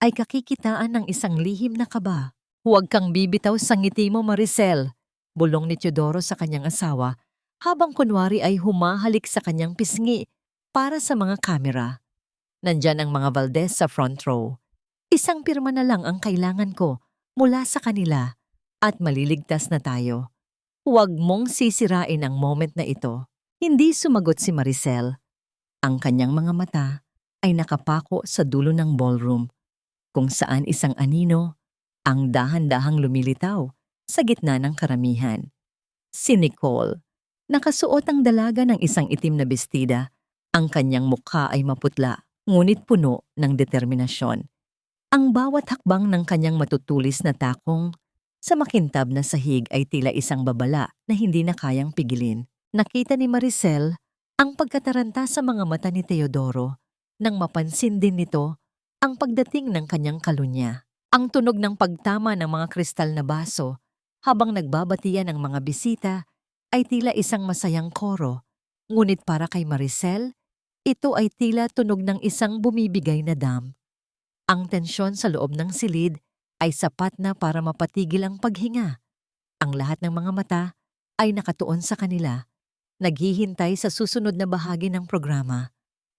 [SPEAKER 1] ay kakikitaan ng isang lihim na kaba. Huwag kang bibitaw sa ngiti mo, Maricel, bulong ni Teodoro sa kanyang asawa habang kunwari ay humahalik sa kanyang pisngi para sa mga kamera. Nandyan ang mga Valdez sa front row. Isang pirma na lang ang kailangan ko mula sa kanila at maliligtas na tayo. Huwag mong sisirain ang moment na ito. Hindi sumagot si Maricel. Ang kanyang mga mata ay nakapako sa dulo ng ballroom, kung saan isang anino ang dahan-dahang lumilitaw sa gitna ng karamihan. Si Nicole, nakasuot ang dalaga ng isang itim na bestida. Ang kanyang mukha ay maputla, ngunit puno ng determinasyon. Ang bawat hakbang ng kanyang matutulis na takong sa makintab na sahig ay tila isang babala na hindi na kayang pigilin. Nakita ni Maricel ang pagkataranta sa mga mata ni Teodoro nang mapansin din nito ang pagdating ng kanyang kalunya. Ang tunog ng pagtama ng mga kristal na baso habang nagbabatian ng mga bisita ay tila isang masayang koro. Ngunit para kay Maricel, ito ay tila tunog ng isang bumibigay na dam. Ang tensyon sa loob ng silid ay sapat na para mapatigil ang paghinga. Ang lahat ng mga mata ay nakatuon sa kanila, naghihintay sa susunod na bahagi ng programa,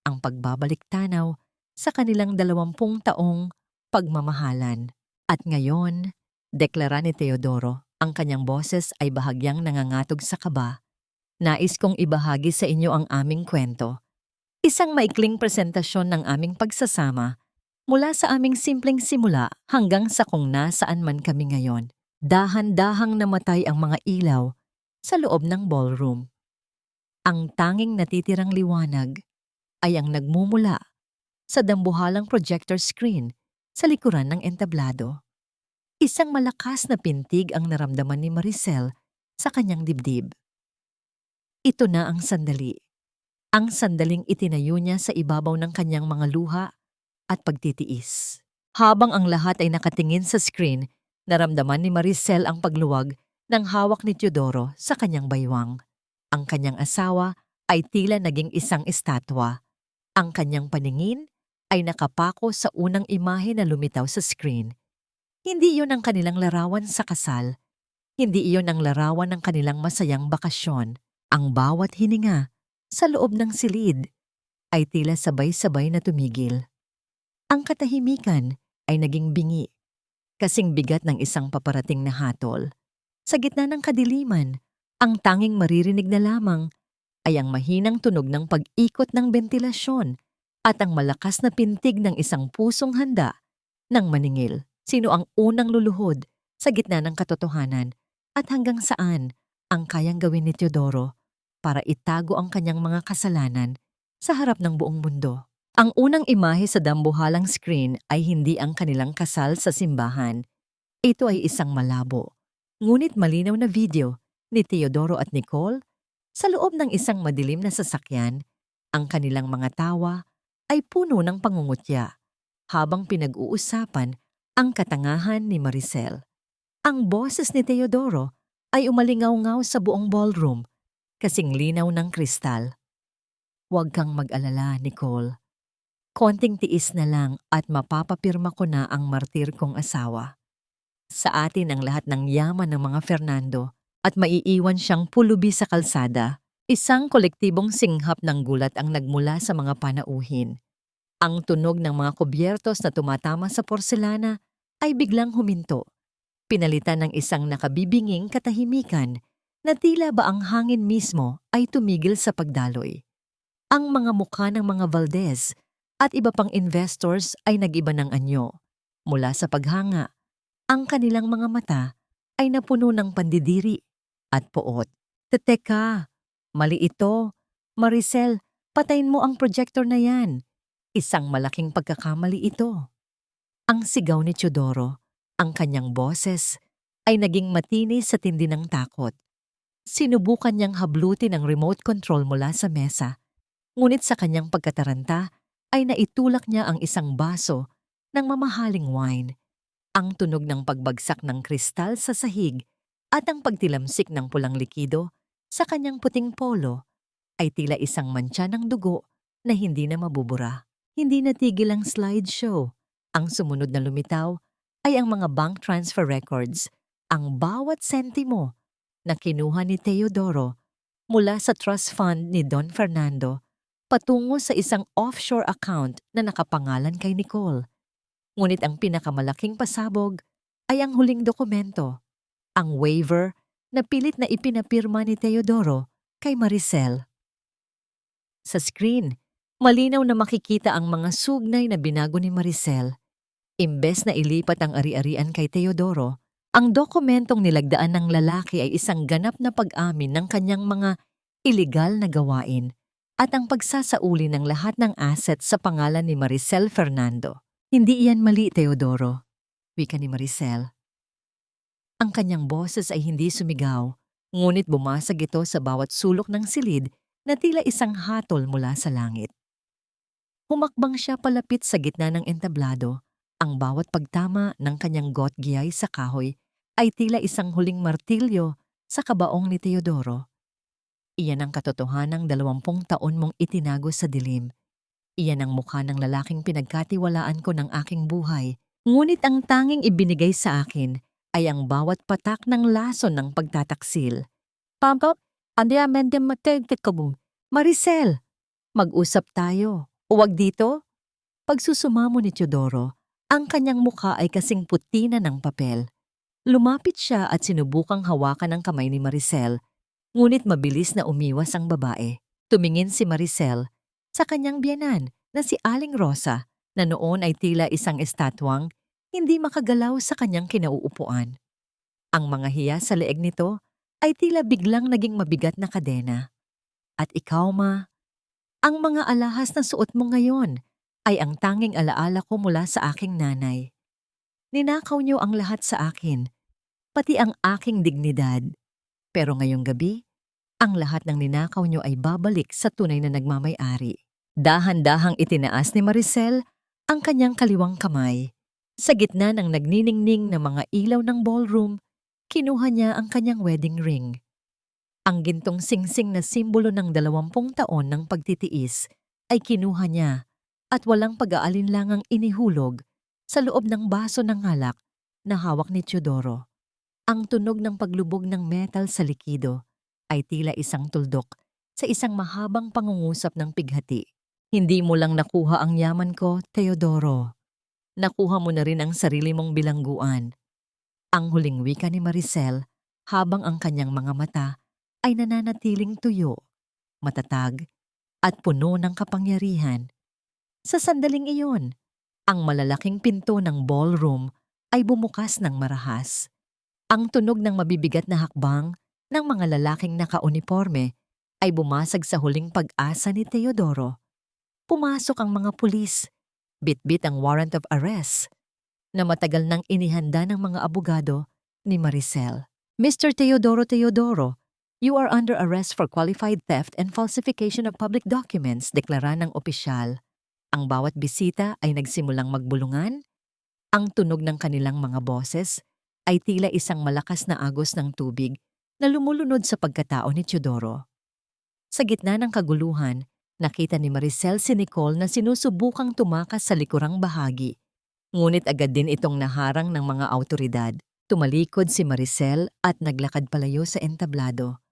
[SPEAKER 1] ang pagbabalik tanaw sa kanilang 20 taong pagmamahalan. At ngayon, deklara ni Teodoro, ang kanyang boses ay bahagyang nangangatog sa kaba. Nais kong ibahagi sa inyo ang aming kwento. Isang maikling presentasyon ng aming pagsasama mula sa aming simpleng simula hanggang sa kung nasaan man kami ngayon. Dahan-dahang namatay ang mga ilaw sa loob ng ballroom. Ang tanging natitirang liwanag ay ang nagmumula sa dambuhalang projector screen sa likuran ng entablado. Isang malakas na pintig ang naramdaman ni Maricel sa kanyang dibdib. Ito na ang sandali. Ang sandaling itinayo niya sa ibabaw ng kanyang mga luha at pagtitiis. Habang ang lahat ay nakatingin sa screen, naramdaman ni Maricel ang pagluwag ng hawak ni Teodoro sa kanyang baywang. Ang kanyang asawa ay tila naging isang estatwa. Ang kanyang paningin ay nakapako sa unang imahe na lumitaw sa screen. Hindi iyon ang kanilang larawan sa kasal. Hindi iyon ang larawan ng kanilang masayang bakasyon. Ang bawat hininga sa loob ng silid ay tila sabay-sabay na tumigil. Ang katahimikan ay naging bingi, kasing bigat ng isang paparating na hatol. Sa gitna ng kadiliman, ang tanging maririnig na lamang ay ang mahinang tunog ng pag-ikot ng bentilasyon at ang malakas na pintig ng isang pusong handa ng maningil. Sino ang unang luluhod sa gitna ng katotohanan at hanggang saan ang kayang gawin ni Teodoro para itago ang kanyang mga kasalanan sa harap ng buong mundo. Ang unang imahe sa dambuhalang screen ay hindi ang kanilang kasal sa simbahan. Ito ay isang malabo, ngunit malinaw na video ni Teodoro at Nicole sa loob ng isang madilim na sasakyan. Ang kanilang mga tawa ay puno ng pangungutya habang pinag-uusapan ang katangahan ni Maricel. Ang boses ni Teodoro ay umalingaw-ngaw sa buong ballroom, kasing linaw ng kristal. Huwag kang mag-alala, Nicole. Konting tiis na lang at mapapapirma ko na ang martir kong asawa. Sa atin ang lahat ng yaman ng mga Fernando at maiiwan siyang pulubi sa kalsada. Isang kolektibong singhap ng gulat ang nagmula sa mga panauhin. Ang tunog ng mga kubyertos na tumatama sa porselana ay biglang huminto. Pinalitan ng isang nakabibinging katahimikan na tila ba ang hangin mismo ay tumigil sa pagdaloy. Ang mga mukha ng mga Valdez at iba pang investors ay nag-iba ng anyo. Mula sa paghanga, ang kanilang mga mata ay napuno ng pandidiri at poot. Teka, mali ito. Maricel, patayin mo ang projector na yan. Isang malaking pagkakamali ito. Ang sigaw ni Teodoro, ang kanyang boses, ay naging matinis sa tindi ng takot. Sinubukan niyang hablutin ang remote control mula sa mesa, ngunit sa kanyang pagkataranta ay naitulak niya ang isang baso ng mamahaling wine. Ang tunog ng pagbagsak ng kristal sa sahig at ang pagtilamsik ng pulang likido sa kanyang puting polo ay tila isang mantsa ng dugo na hindi na mabubura. Hindi natigil ang slideshow. Ang sumunod na lumitaw ay ang mga bank transfer records, ang bawat sentimo na kinuha ni Teodoro mula sa trust fund ni Don Fernando patungo sa isang offshore account na nakapangalan kay Nicole. Ngunit ang pinakamalaking pasabog ay ang huling dokumento, ang waiver na pilit na ipinapirma ni Teodoro kay Maricel. Sa screen, malinaw na makikita ang mga sugnay na binago ni Maricel. Imbes na ilipat ang ari-arian kay Teodoro, ang dokumentong nilagdaan ng lalaki ay isang ganap na pag-amin ng kanyang mga iligal na gawain at ang pagsasauli ng lahat ng assets sa pangalan ni Maricel Fernando. Hindi iyan mali, Teodoro, wika ni Maricel. Ang kanyang boses ay hindi sumigaw, ngunit bumasag ito sa bawat sulok ng silid na tila isang hatol mula sa langit. Humakbang siya palapit sa gitna ng entablado. Ang bawat pagtama ng kanyang gotgiyay sa kahoy ay tila isang huling martilyo sa kabaong ni Teodoro. Iyan ang katotohanang 20 taon mong itinago sa dilim. Iyan ang mukha ng lalaking pinagkatiwalaan ko ng aking buhay. Ngunit ang tanging ibinigay sa akin ay ang bawat patak ng lason ng pagtataksil. Pagkap, andiamende matagkat ka mo. Maricel, mag-usap tayo. Huwag dito. Pagsusumamo ni Teodoro, ang kanyang mukha ay kasing puti na ng papel. Lumapit siya at sinubukang hawakan ang kamay ni Maricel, ngunit mabilis na umiwas ang babae. Tumingin si Maricel sa kanyang biyenan na si Aling Rosa na noon ay tila isang estatwang hindi makagalaw sa kanyang kinauupuan. Ang mga hiya sa leeg nito ay tila biglang naging mabigat na kadena. At ikaw, Ma, ang mga alahas na suot mo ngayon ay ang tanging alaala ko mula sa aking nanay. Ninakaw niyo ang lahat sa akin, pati ang aking dignidad. Pero ngayong gabi, ang lahat ng ninakaw niyo ay babalik sa tunay na nagmamay-ari. Dahan-dahang itinaas ni Maricel ang kanyang kaliwang kamay. Sa gitna ng nagniningning na mga ilaw ng ballroom, kinuha niya ang kanyang wedding ring. Ang gintong singsing na simbolo ng 20 taon ng pagtitiis ay kinuha niya at walang pag-aalinlangang inihulog sa loob ng baso ng alak na hawak ni Teodoro. Ang tunog ng paglubog ng metal sa likido ay tila isang tuldok sa isang mahabang pangungusap ng pighati. Hindi mo lang nakuha ang yaman ko, Teodoro. Nakuha mo na rin ang sarili mong bilangguan. Ang huling wika ni Maricel habang ang kanyang mga mata ay nananatiling tuyo, matatag, at puno ng kapangyarihan. Sa sandaling iyon, ang malalaking pinto ng ballroom ay bumukas ng marahas. Ang tunog ng mabibigat na hakbang ng mga lalaking nakauniforme ay bumasag sa huling pag-asa ni Teodoro. Pumasok ang mga pulis, bitbit ang warrant of arrest, na matagal nang inihanda ng mga abogado ni Maricel. Mr. Teodoro, you are under arrest for qualified theft and falsification of public documents, deklara ng opisyal. Ang bawat bisita ay nagsimulang magbulungan. Ang tunog ng kanilang mga boses ay tila isang malakas na agos ng tubig na lumulunod sa pagkatao ni Teodoro. Sa gitna ng kaguluhan, nakita ni Maricel si Nicole na sinusubukang tumakas sa likurang bahagi. Ngunit agad din itong naharang ng mga awtoridad. Tumalikod si Maricel at naglakad palayo sa entablado.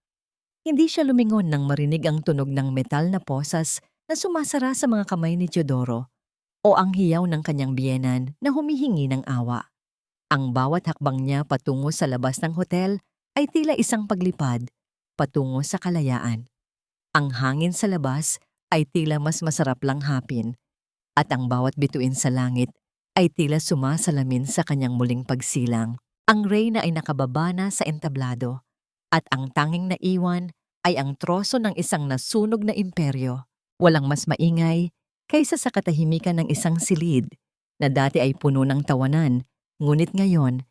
[SPEAKER 1] Hindi siya lumingon nang marinig ang tunog ng metal na posas na sumasara sa mga kamay ni Teodoro o ang hiyaw ng kanyang biyenan na humihingi ng awa. Ang bawat hakbang niya patungo sa labas ng hotel ay tila isang paglipad patungo sa kalayaan. Ang hangin sa labas ay tila mas masarap lang hapin at ang bawat bituin sa langit ay tila sumasalamin sa kanyang muling pagsilang. Ang reyna ay nakababa na sa entablado at ang tanging naiwan ay ang troso ng isang nasunog na imperyo. Walang mas maingay kaysa sa katahimikan ng isang silid na dati ay puno ng tawanan, ngunit ngayon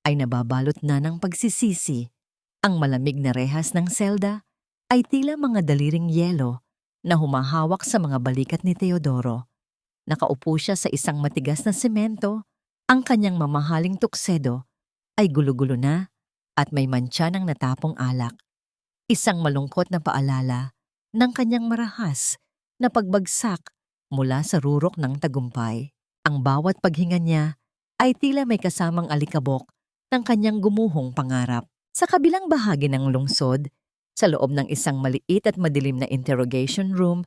[SPEAKER 1] ay nababalot na ng pagsisisi Ang malamig na rehas ng selda ay tila mga daliring yelo na humahawak sa mga balikat ni Teodoro. Nakaupo siya sa isang matigas na semento, ang kanyang mamahaling tuksedo ay gulo-gulo na at may mantsa ng natapong alak. Isang malungkot na paalala ng kanyang marahas na pagbagsak mula sa rurok ng tagumpay. Ang bawat paghinga niya ay tila may kasamang alikabok ng kanyang gumuhong pangarap. Sa kabilang bahagi ng lungsod, sa loob ng isang maliit at madilim na interrogation room,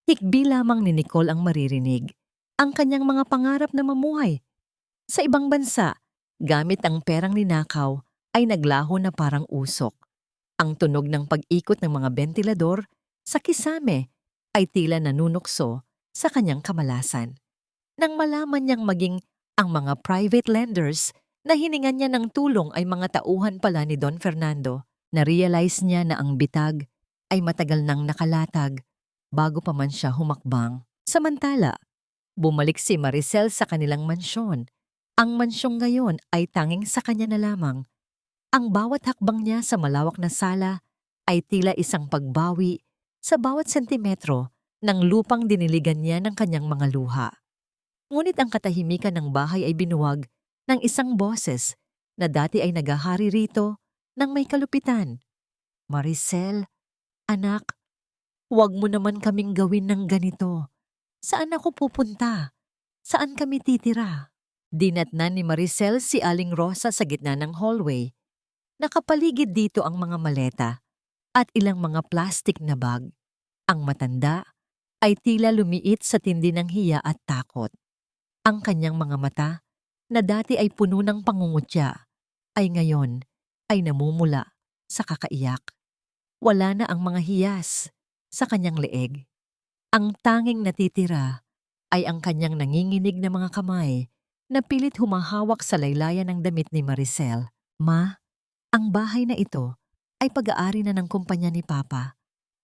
[SPEAKER 1] hikbi lamang ni Nicole ang maririnig ang kanyang mga pangarap na mamuhay. Sa ibang bansa, gamit ang perang ninakaw ay naglaho na parang usok. Ang tunog ng pag-ikot ng mga bentilador sa kisame ay tila nanunukso sa kanyang kamalasan. Nang malaman niyang maging ang mga private lenders na hiningan niya ng tulong ay mga tauhan pala ni Don Fernando, na-realize niya na ang bitag ay matagal nang nakalatag bago pa man siya humakbang. Samantala, bumalik si Maricel sa kanilang mansyon. Ang mansyong ngayon ay tanging sa kanya na lamang. Ang bawat hakbang niya sa malawak na sala ay tila isang pagbawi sa bawat sentimetro ng lupang diniligan niya ng kanyang mga luha. Ngunit ang katahimikan ng bahay ay binuwag ng isang boses na dati ay nagahari rito ng may kalupitan. "Maricel, anak, huwag mo naman kaming gawin ng ganito. Saan ako pupunta? Saan kami titira?" Dinatnan ni Maricel si Aling Rosa sa gitna ng hallway. Nakapaligid dito ang mga maleta at ilang mga plastik na bag. Ang matanda ay tila lumiit sa tindi ng hiya at takot. Ang kanyang mga mata, na dati ay puno ng pangungutya, ay ngayon ay namumula sa kakaiyak. Wala na ang mga hiyas sa kanyang leeg. Ang tanging natitira ay ang kanyang nanginginig na mga kamay na pilit humahawak sa laylayan ng damit ni Maricel. "Ma, ang bahay na ito ay pag-aari na ng kumpanya ni Papa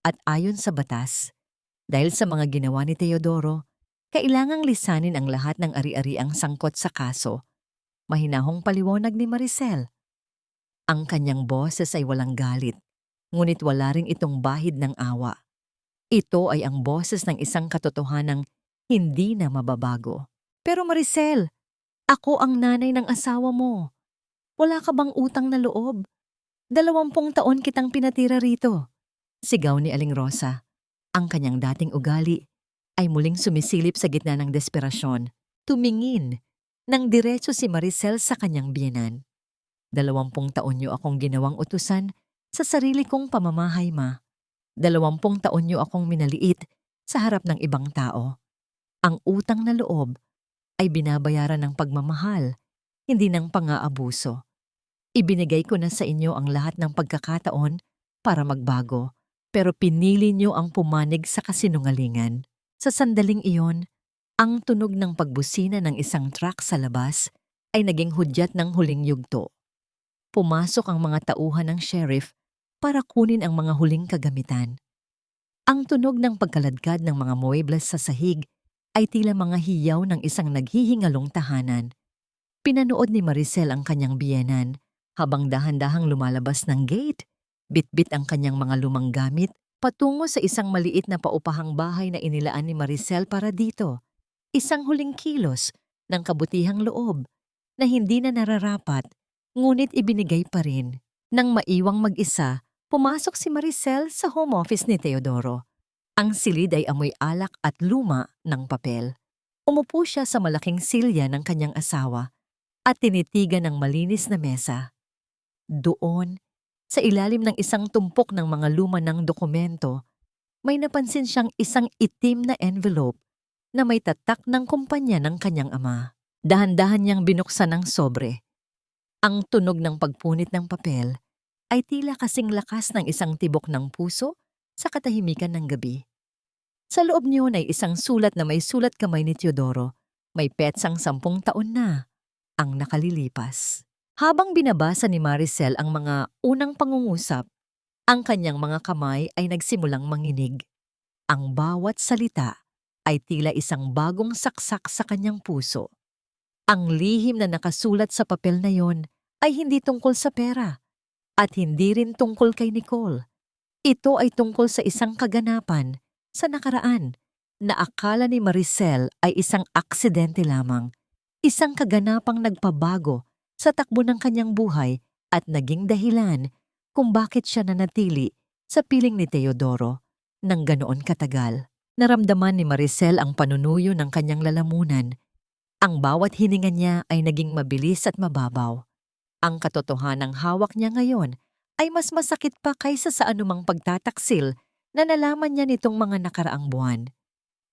[SPEAKER 1] at ayon sa batas, dahil sa mga ginawa ni Teodoro, kailangang lisanin ang lahat ng ari-ariang sangkot sa kaso." Mahinahong paliwanag ni Maricel. Ang kanyang boses ay walang galit, ngunit wala ring itong bahid ng awa. Ito ay ang boses ng isang katotohanang hindi na mababago. "Pero Maricel, ako ang nanay ng asawa mo. Wala ka bang utang na loob? 20 taon kitang pinatira rito." Sigaw ni Aling Rosa. Ang kanyang dating ugali ay muling sumisilip sa gitna ng desperasyon. Tumingin nang diretso si Maricel sa kanyang biyenan. 20 taon niyo akong ginawang utusan sa sarili kong pamamahay, ma. 20 taon niyo akong minaliit sa harap ng ibang tao. Ang utang na loob ay binabayaran ng pagmamahal, hindi ng pang-aabuso. Ibinigay ko na sa inyo ang lahat ng pagkakataon para magbago, pero pinili niyo ang pumanig sa kasinungalingan. Sa sandaling iyon, ang tunog ng pagbusina ng isang truck sa labas ay naging hudyat ng huling yugto. Pumasok ang mga tauhan ng sheriff para kunin ang mga huling kagamitan. Ang tunog ng pagkaladkad ng mga muebles sa sahig ay tila mga hiyaw ng isang naghihingalong tahanan. Pinanood ni Maricel ang kanyang biyenan habang dahan-dahang lumalabas ng gate. Bitbit ang kanyang mga lumang gamit patungo sa isang maliit na paupahang bahay na inilaan ni Maricel para dito. Isang huling kilos ng kabutihang loob na hindi na nararapat, ngunit ibinigay pa rin. Nang maiwang mag-isa, pumasok si Maricel sa home office ni Teodoro. Ang silid ay amoy alak at luma ng papel. Umupo siya sa malaking silya ng kanyang asawa at tinitigan ng malinis na mesa. Doon, sa ilalim ng isang tumpok ng mga luma ng dokumento, may napansin siyang isang itim na envelope na may tatak ng kumpanya ng kanyang ama. Dahan-dahan niyang binuksan ang sobre. Ang tunog ng pagpunit ng papel ay tila kasing lakas ng isang tibok ng puso sa katahimikan ng gabi. Sa loob niyon ay isang sulat na may sulat kamay ni Teodoro. May petsang 10 taon na ang nakalilipas. Habang binabasa ni Maricel ang mga unang pangungusap, ang kanyang mga kamay ay nagsimulang manginig. Ang bawat salita ay tila isang bagong saksak sa kanyang puso. Ang lihim na nakasulat sa papel na yon ay hindi tungkol sa pera. At hindi rin tungkol kay Nicole. Ito ay tungkol sa isang kaganapan sa nakaraan na akala ni Maricel ay isang aksidente lamang. Isang kaganapang nagpabago sa takbo ng kanyang buhay at naging dahilan kung bakit siya nanatili sa piling ni Teodoro ng ganoon katagal. Naramdaman ni Maricel ang panunuyo ng kanyang lalamunan. Ang bawat hininga niya ay naging mabilis at mababaw. Ang katotohanang hawak niya ngayon ay mas masakit pa kaysa sa anumang pagtataksil na nalaman niya nitong mga nakaraang buwan.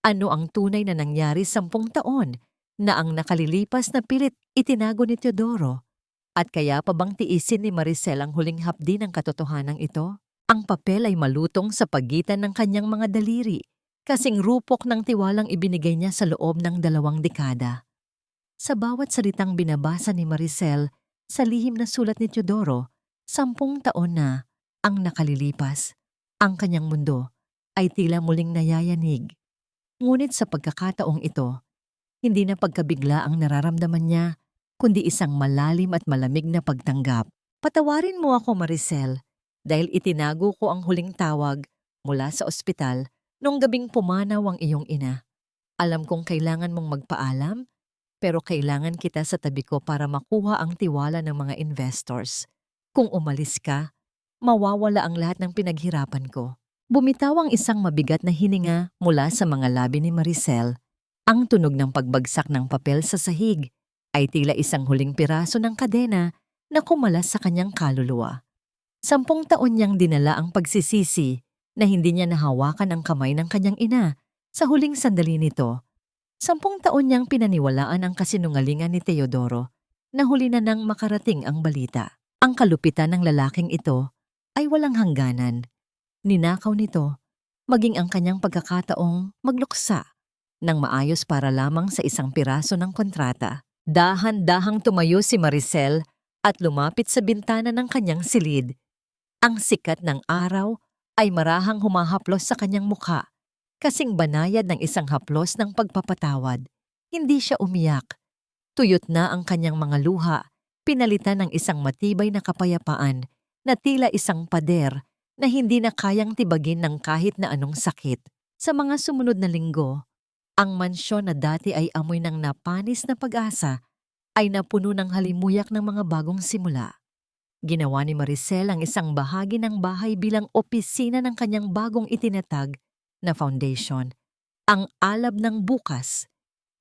[SPEAKER 1] Ano ang tunay na nangyari 10 taon na ang nakalilipas na pilit itinago ni Teodoro? At kaya pa bang tiisin ni Maricel ang huling hapdi ng katotohanan ito? Ang papel ay malutong sa pagitan ng kanyang mga daliri, kasing rupok ng tiwalang ibinigay niya sa loob ng 2 dekada. Sa bawat salitang binabasa ni Maricel sa lihim na sulat ni Teodoro, 10 taon na ang nakalilipas. Ang kanyang mundo ay tila muling nayayanig. Ngunit sa pagkakataong ito, hindi na pagkabigla ang nararamdaman niya, kundi isang malalim at malamig na pagtanggap. Patawarin mo ako, Maricel, dahil itinago ko ang huling tawag mula sa ospital nung gabing pumanaw ang iyong ina. Alam kong kailangan mong magpaalam, pero kailangan kita sa tabi ko para makuha ang tiwala ng mga investors. Kung umalis ka, mawawala ang lahat ng pinaghirapan ko. Bumitaw ang isang mabigat na hininga mula sa mga labi ni Maricel. Ang tunog ng pagbagsak ng papel sa sahig ay tila isang huling piraso ng kadena na kumalas sa kanyang kaluluwa. 10 taon niyang dinala ang pagsisisi na hindi niya nahawakan ang kamay ng kanyang ina sa huling sandali nito. 10 taon niyang pinaniwalaan ang kasinungalingan ni Teodoro na huli na nang makarating ang balita. Ang kalupitan ng lalaking ito ay walang hangganan. Ninakaw nito, maging ang kanyang pagkakataong magluksa ng maayos para lamang sa isang piraso ng kontrata. Dahan-dahang tumayo si Maricel at lumapit sa bintana ng kanyang silid. Ang sikat ng araw ay marahang humahaplos sa kanyang mukha, kasing banayad ng isang haplos ng pagpapatawad. Hindi siya umiyak. Tuyot na ang kanyang mga luha, pinalitan ng isang matibay na kapayapaan na tila isang pader na hindi na kayang tibagin ng kahit na anong sakit. Sa mga sumunod na linggo, ang mansyon na dati ay amoy ng napanis na pag-asa ay napuno ng halimuyak ng mga bagong simula. Ginawa ni Maricel ang isang bahagi ng bahay bilang opisina ng kanyang bagong itinatag na foundation, ang Alab ng Bukas,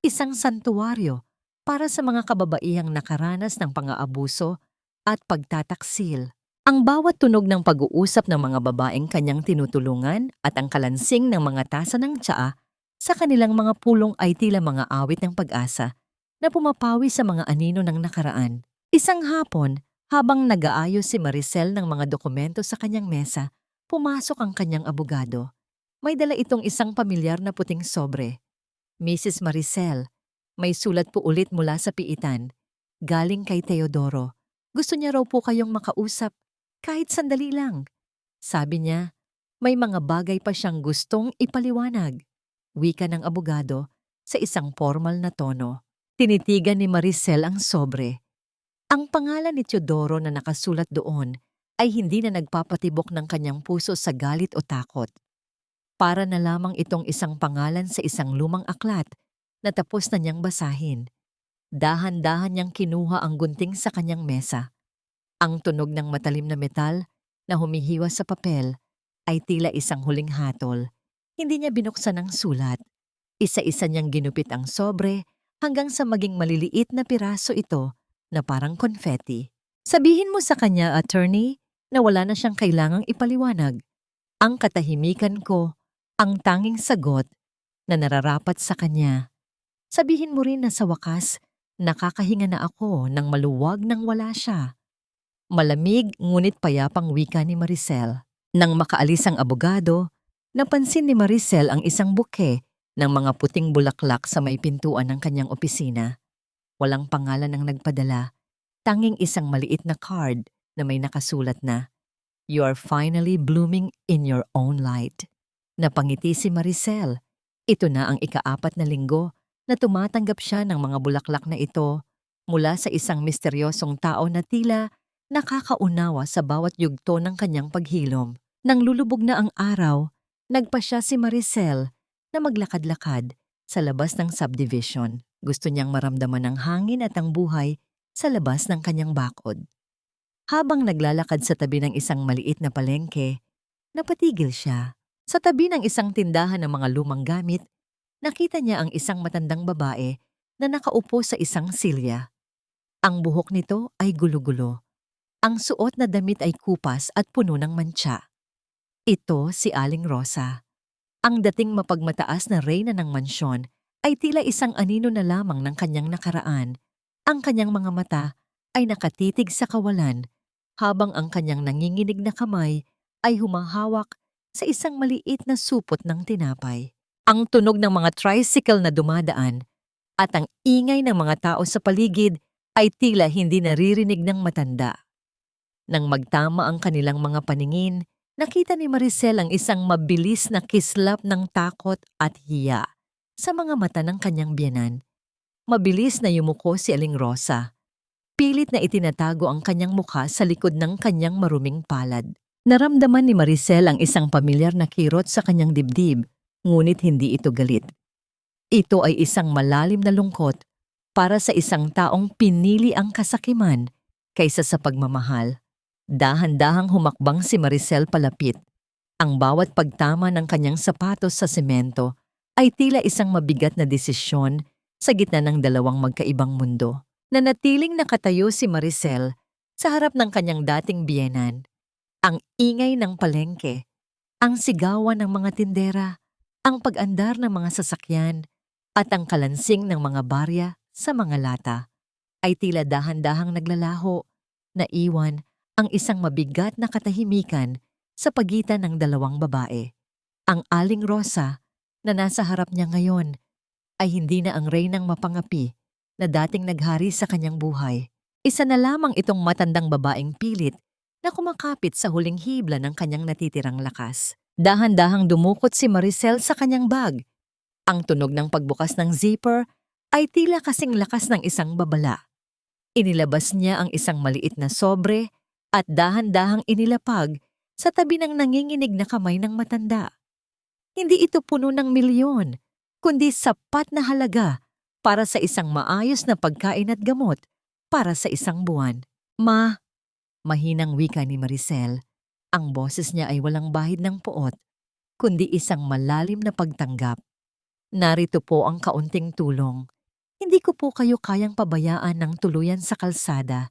[SPEAKER 1] isang santuwaryo para sa mga kababaihang nakaranas ng pang-aabuso at pagtataksil. Ang bawat tunog ng pag-uusap ng mga babaeng kanyang tinutulungan at ang kalansing ng mga tasa ng tsaa sa kanilang mga pulong ay tila mga awit ng pag-asa na pumapawi sa mga anino ng nakaraan. Isang hapon, habang nag-aayos si Maricel ng mga dokumento sa kanyang mesa, pumasok ang kanyang abogado. May dala itong isang pamilyar na puting sobre. Mrs. Maricel, may sulat po ulit mula sa piitan. Galing kay Teodoro. Gusto niya raw po kayong makausap, kahit sandali lang. Sabi niya, may mga bagay pa siyang gustong ipaliwanag. Wika ng abogado sa isang formal na tono. Tinitigan ni Maricel ang sobre. Ang pangalan ni Teodoro na nakasulat doon ay hindi na nagpapatibok ng kanyang puso sa galit o takot. Para na lamang itong isang pangalan sa isang lumang aklat na tapos na niyang basahin. Dahan-dahan niyang kinuha ang gunting sa kanyang mesa. Ang tunog ng matalim na metal na humihiwas sa papel ay tila isang huling hatol. Hindi niya binuksan ang sulat. Isa-isa niyang ginupit ang sobre hanggang sa maging maliliit na piraso ito na parang confetti. Sabihin mo sa kanya, attorney, na wala na siyang kailangang ipaliwanag. Ang katahimikan ko, ang tanging sagot na nararapat sa kanya. Sabihin mo rin na sa wakas, nakakahinga na ako ng maluwag nang wala siya. Malamig ngunit payapang wika ni Maricel. Nang makaalis ang abogado, napansin ni Maricel ang isang buke ng mga puting bulaklak sa may pintuan ng kanyang opisina. Walang pangalan ang nagpadala, tanging isang maliit na card na may nakasulat na, "You are finally blooming in your own light." Napangiti si Maricel. Ito na ang ika-4 na linggo na tumatanggap siya ng mga bulaklak na ito mula sa isang misteryosong tao na tila nakakaunawa sa bawat yugto ng kanyang paghilom. Nang lulubog na ang araw, nagpa siya si Maricel na maglakad-lakad sa labas ng subdivision. Gusto niyang maramdaman ang hangin at ang buhay sa labas ng kanyang bakod. Habang naglalakad sa tabi ng isang maliit na palengke, napatigil siya. Sa tabi ng isang tindahan ng mga lumang gamit, nakita niya ang isang matandang babae na nakaupo sa isang silya. Ang buhok nito ay gulo-gulo. Ang suot na damit ay kupas at puno ng mantsa. Ito si Aling Rosa. Ang dating mapagmataas na reyna ng mansyon ay tila isang anino na lamang ng kanyang nakaraan. Ang kanyang mga mata ay nakatitig sa kawalan, habang ang kanyang nanginginig na kamay ay humahawak sa isang maliit na supot ng tinapay. Ang tunog ng mga tricycle na dumadaan at ang ingay ng mga tao sa paligid ay tila hindi naririnig ng matanda. Nang magtama ang kanilang mga paningin, nakita ni Maricel ang isang mabilis na kislap ng takot at hiya sa mga mata ng kanyang biyenan. Mabilis na yumuko si Aling Rosa. Pilit na itinatago ang kanyang mukha sa likod ng kanyang maruming palad. Naramdaman ni Maricel ang isang pamilyar na kirot sa kanyang dibdib, ngunit hindi ito galit. Ito ay isang malalim na lungkot para sa isang taong pinili ang kasakiman kaysa sa pagmamahal. Dahan-dahang humakbang si Maricel palapit. Ang bawat pagtama ng kanyang sapatos sa semento ay tila isang mabigat na desisyon sa gitna ng dalawang magkaibang mundo. Nanatiling nakatayo si Maricel sa harap ng kanyang dating biyenan. Ang ingay ng palengke, ang sigawan ng mga tindera, ang pag-andar ng mga sasakyan, at ang kalansing ng mga barya sa mga lata ay tila dahan-dahang naglalaho, naiwan ang isang mabigat na katahimikan sa pagitan ng dalawang babae. Ang Aling Rosa na nasa harap niya ngayon ay hindi na ang reynang mapangapi na dating naghari sa kanyang buhay. Isa na lamang itong matandang babaeng pilit na kumakapit sa huling hibla ng kanyang natitirang lakas. Dahan-dahang dumukot si Maricel sa kanyang bag. Ang tunog ng pagbukas ng zipper ay tila kasing lakas ng isang babala. Inilabas niya ang isang maliit na sobre at dahan-dahang inilapag sa tabi ng nanginginig na kamay ng matanda. Hindi ito puno ng milyon, kundi sapat na halaga para sa isang maayos na pagkain at gamot para sa isang buwan. Mahinang wika ni Maricel. Ang boses niya ay walang bahid ng poot, kundi isang malalim na pagtanggap. Narito po ang kaunting tulong. Hindi ko po kayo kayang pabayaan ng tuluyan sa kalsada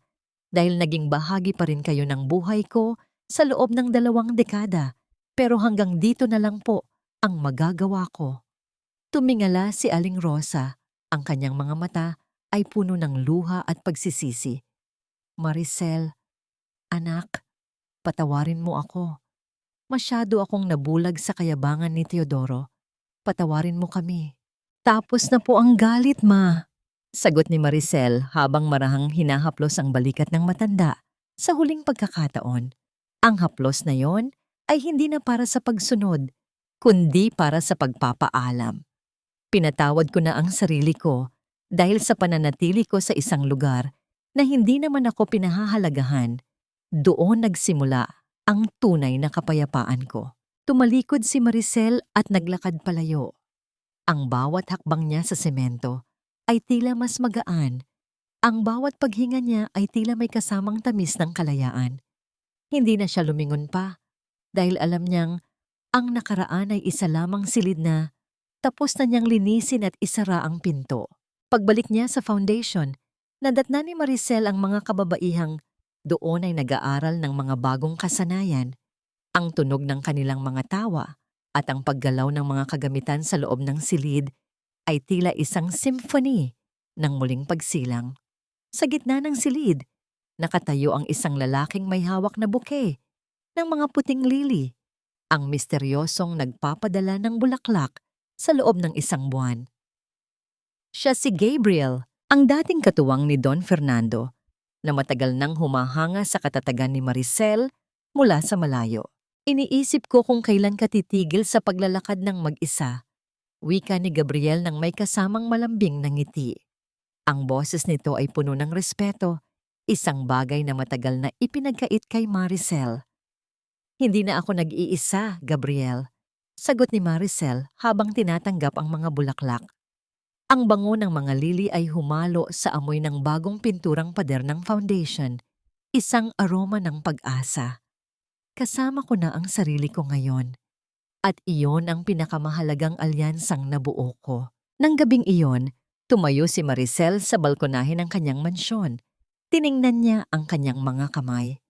[SPEAKER 1] dahil naging bahagi pa rin kayo ng buhay ko sa loob ng 2 dekada. Pero hanggang dito na lang po ang magagawa ko. Tumingala si Aling Rosa. Ang kanyang mga mata ay puno ng luha at pagsisisi. Maricel, anak, patawarin mo ako. Masyado akong nabulag sa kayabangan ni Teodoro. Patawarin mo kami. Tapos na po ang galit, ma. Sagot ni Maricel habang marahang hinahaplos ang balikat ng matanda sa huling pagkakataon. Ang haplos na yon ay hindi na para sa pagsunod, kundi para sa pagpapaalam. Pinatawad ko na ang sarili ko dahil sa pananatili ko sa isang lugar na hindi naman ako pinahahalagahan. Doon nagsimula ang tunay na kapayapaan ko. Tumalikod si Maricel at naglakad palayo. Ang bawat hakbang niya sa semento ay tila mas magaan. Ang bawat paghinga niya ay tila may kasamang tamis ng kalayaan. Hindi na siya lumingon pa dahil alam niyang ang nakaraan ay isa lamang silid na tapos na niyang linisin at isara ang pinto. Pagbalik niya sa foundation, nadatna ni Maricel ang mga kababaihang doon ay nag-aaral ng mga bagong kasanayan. Ang tunog ng kanilang mga tawa at ang paggalaw ng mga kagamitan sa loob ng silid ay tila isang symphony ng muling pagsilang. Sa gitna ng silid, nakatayo ang isang lalaking may hawak na buke ng mga puting lili, ang misteryosong nagpapadala ng bulaklak sa loob ng isang buwan. Siya si Gabriel, ang dating katuwang ni Don Fernando, na matagal nang humahanga sa katatagan ni Maricel mula sa malayo. Iniisip ko kung kailan ka titigil sa paglalakad ng mag-isa, wika ni Gabriel nang may kasamang malambing na ngiti. Ang boses nito ay puno ng respeto, Isang bagay na matagal na ipinagkait kay Maricel. Hindi na ako nag-iisa, Gabriel. Sagot ni Maricel habang tinatanggap ang mga bulaklak. Ang bango ng mga lili ay humalo sa amoy ng bagong pinturang pader ng foundation, isang aroma ng pag-asa. Kasama ko na ang sarili ko ngayon. At iyon ang pinakamahalagang alyansang nabuo ko. Nang gabing iyon, tumayo si Maricel sa balkonahe ng kanyang mansyon. Tiningnan niya ang kanyang mga kamay.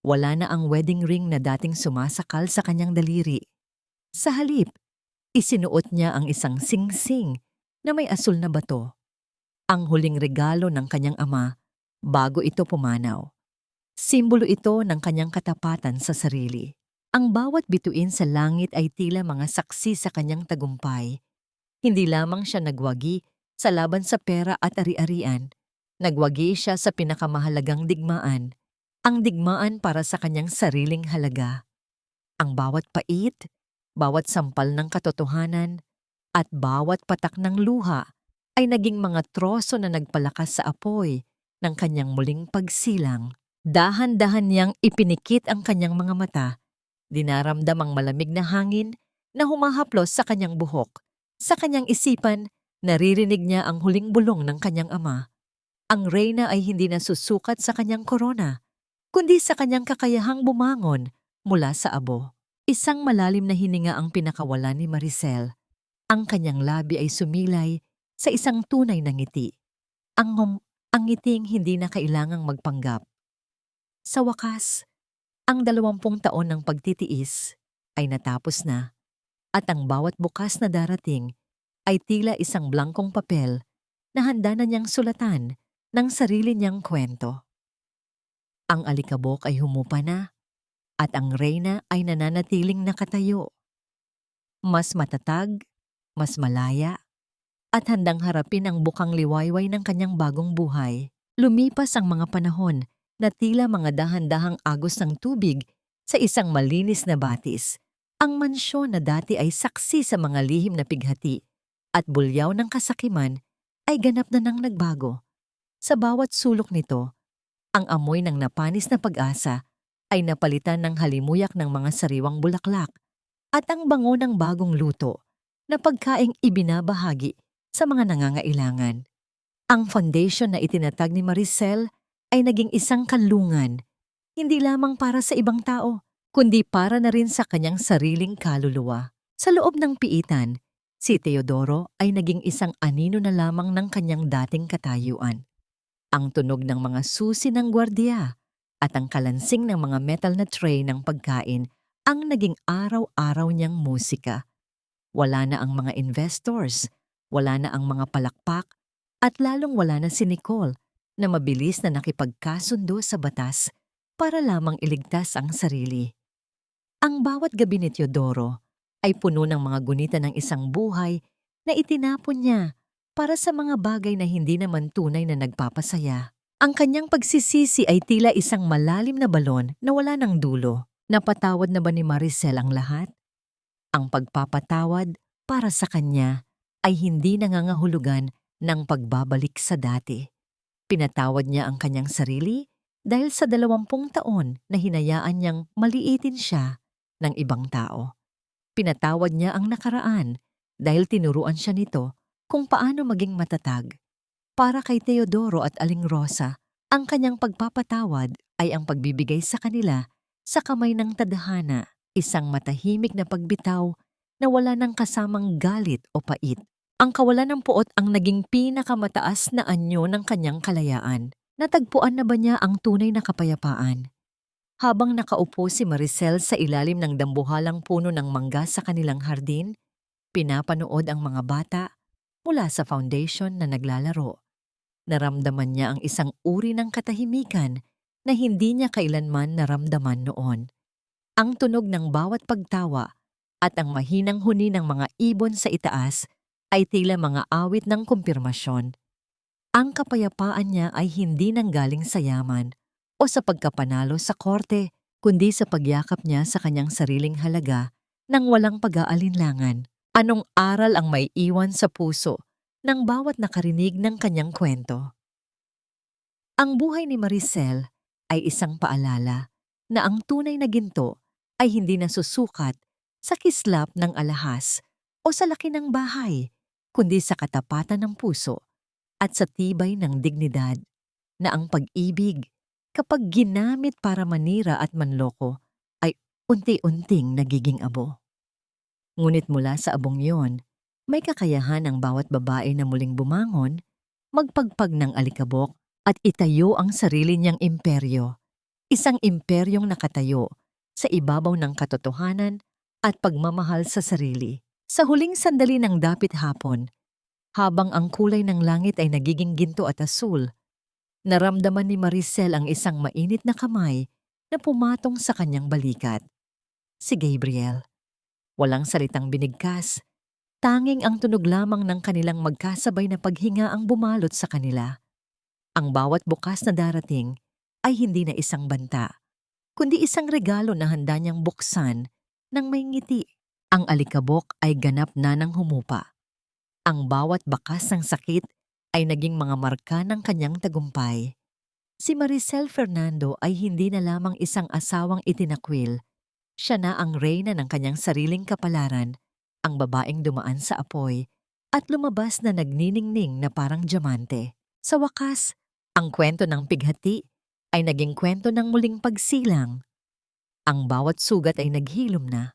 [SPEAKER 1] Wala na ang wedding ring na dating sumasakal sa kanyang daliri. Sa halip, isinuot niya ang isang singsing na may asul na bato. Ang huling regalo ng kanyang ama bago ito pumanaw. Simbolo ito ng kanyang katapatan sa sarili. Ang bawat bituin sa langit ay tila mga saksi sa kanyang tagumpay. Hindi lamang siya nagwagi sa laban sa pera at ari-arian. Nagwagi siya sa pinakamahalagang digmaan, ang digmaan para sa kanyang sariling halaga. Ang bawat pait, bawat sampal ng katotohanan, at bawat patak ng luha ay naging mga troso na nagpalakas sa apoy ng kanyang muling pagsilang. Dahan-dahan niyang ipinikit ang kanyang mga mata. Dinaramdam ang malamig na hangin na humahaplos sa kanyang buhok. Sa kanyang isipan, naririnig niya ang huling bulong ng kanyang ama. Ang reyna ay hindi na susukat sa kanyang korona, kundi sa kanyang kakayahang bumangon mula sa abo. Isang malalim na hininga ang pinakawalan ni Maricel. Ang kanyang labi ay sumilay sa isang tunay na ngiti. Ang ngiting hindi na kailangang magpanggap. Sa wakas, ang 20 taon ng pagtitiis ay natapos na at ang bawat bukas na darating ay tila isang blangkong papel na handa na niyang sulatan ng sarili niyang kwento. Ang alikabok ay humupa na at ang reyna ay nananatiling nakatayo. Mas matatag, mas malaya, at handang harapin ang bukang liwayway ng kanyang bagong buhay. Lumipas ang mga panahon na tila mga dahan-dahang agos ng tubig sa isang malinis na batis. Ang mansyon na dati ay saksi sa mga lihim na pighati at bulyaw ng kasakiman ay ganap na nang nagbago. Sa bawat sulok nito, ang amoy ng napanis na pag-asa ay napalitan ng halimuyak ng mga sariwang bulaklak at ang bango ng bagong luto na pagkaing ibinabahagi sa mga nangangailangan. Ang foundation na itinatag ni Maricel ay naging isang kanlungan, hindi lamang para sa ibang tao, kundi para na rin sa kanyang sariling kaluluwa. Sa loob ng piitan, si Teodoro ay naging isang anino na lamang ng kanyang dating katayuan. Ang tunog ng mga susi ng gwardiya at ang kalansing ng mga metal na tray ng pagkain ang naging araw-araw niyang musika. Wala na ang mga investors, wala na ang mga palakpak, at lalong wala na si Nicole na mabilis na nakipagkasundo sa batas para lamang iligtas ang sarili. Ang bawat gabi ni Teodoro ay puno ng mga gunita ng isang buhay na itinapon niya para sa mga bagay na hindi naman tunay na nagpapasaya. Ang kanyang pagsisisi ay tila isang malalim na balon na wala ng dulo. Napatawad na ba ni Maricel ang lahat? Ang pagpapatawad para sa kanya ay hindi nangangahulugan ng pagbabalik sa dati. Pinatawad niya ang kanyang sarili dahil sa 20 taon na hinayaan niyang maliitin siya ng ibang tao. Pinatawad niya ang nakaraan dahil tinuruan siya nito kung paano maging matatag. Para kay Teodoro at Aling Rosa, ang kanyang pagpapatawad ay ang pagbibigay sa kanila sa kamay ng tadhana, isang matahimik na pagbitaw na wala ng kasamang galit o pait. Ang kawalan ng puot ang naging pinakamataas na anyo ng kanyang kalayaan. Natagpuan na ba niya ang tunay na kapayapaan? Habang nakaupo si Maricel sa ilalim ng dambuhalang puno ng mangga sa kanilang hardin, pinapanood ang mga bata mula sa foundation na naglalaro. Naramdaman niya ang isang uri ng katahimikan na hindi niya kailanman naramdaman noon. Ang tunog ng bawat pagtawa at ang mahinang huni ng mga ibon sa itaas ay tila mga awit ng kumpirmasyon. Ang kapayapaan niya ay hindi nanggaling sa yaman o sa pagkapanalo sa korte, kundi sa pagyakap niya sa kanyang sariling halaga nang walang pag-aalinlangan. Anong aral ang may iwan sa puso ng bawat nakarinig ng kanyang kwento? Ang buhay ni Maricel ay isang paalala na ang tunay na ginto ay hindi nasusukat sa kislap ng alahas o sa laki ng bahay, kundi sa katapatan ng puso at sa tibay ng dignidad, na ang pag-ibig, kapag ginamit para manira at manloko, ay unti-unting nagiging abo. Ngunit mula sa abong yon, may kakayahan ang bawat babae na muling bumangon, magpagpag ng alikabok at itayo ang sarili niyang imperyo. Isang imperyong nakatayo sa ibabaw ng katotohanan at pagmamahal sa sarili. Sa huling sandali ng dapit hapon, habang ang kulay ng langit ay nagiging ginto at asul, naramdaman ni Maricel ang isang mainit na kamay na pumatong sa kanyang balikat. Si Gabriel. Walang salitang binigkas, tanging ang tunog lamang ng kanilang magkasabay na paghinga ang bumalot sa kanila. Ang bawat bukas na darating ay hindi na isang banta, kundi isang regalo na handa niyang buksan ng may ngiti. Ang alikabok ay ganap na ng humupa. Ang bawat bakas ng sakit ay naging mga marka ng kanyang tagumpay. Si Maricel Fernando ay hindi na lamang isang asawang itinakwil. Siya na ang reyna ng kanyang sariling kapalaran, ang babaeng dumaan sa apoy at lumabas na nagniningning na parang diamante. Sa wakas, ang kwento ng pighati ay naging kwento ng muling pagsilang. Ang bawat sugat ay naghilom na,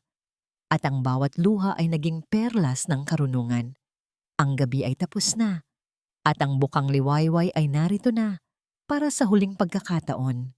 [SPEAKER 1] at ang bawat luha ay naging perlas ng karunungan. Ang gabi ay tapos na, at ang bukang liwayway ay narito na para sa huling pagkakataon.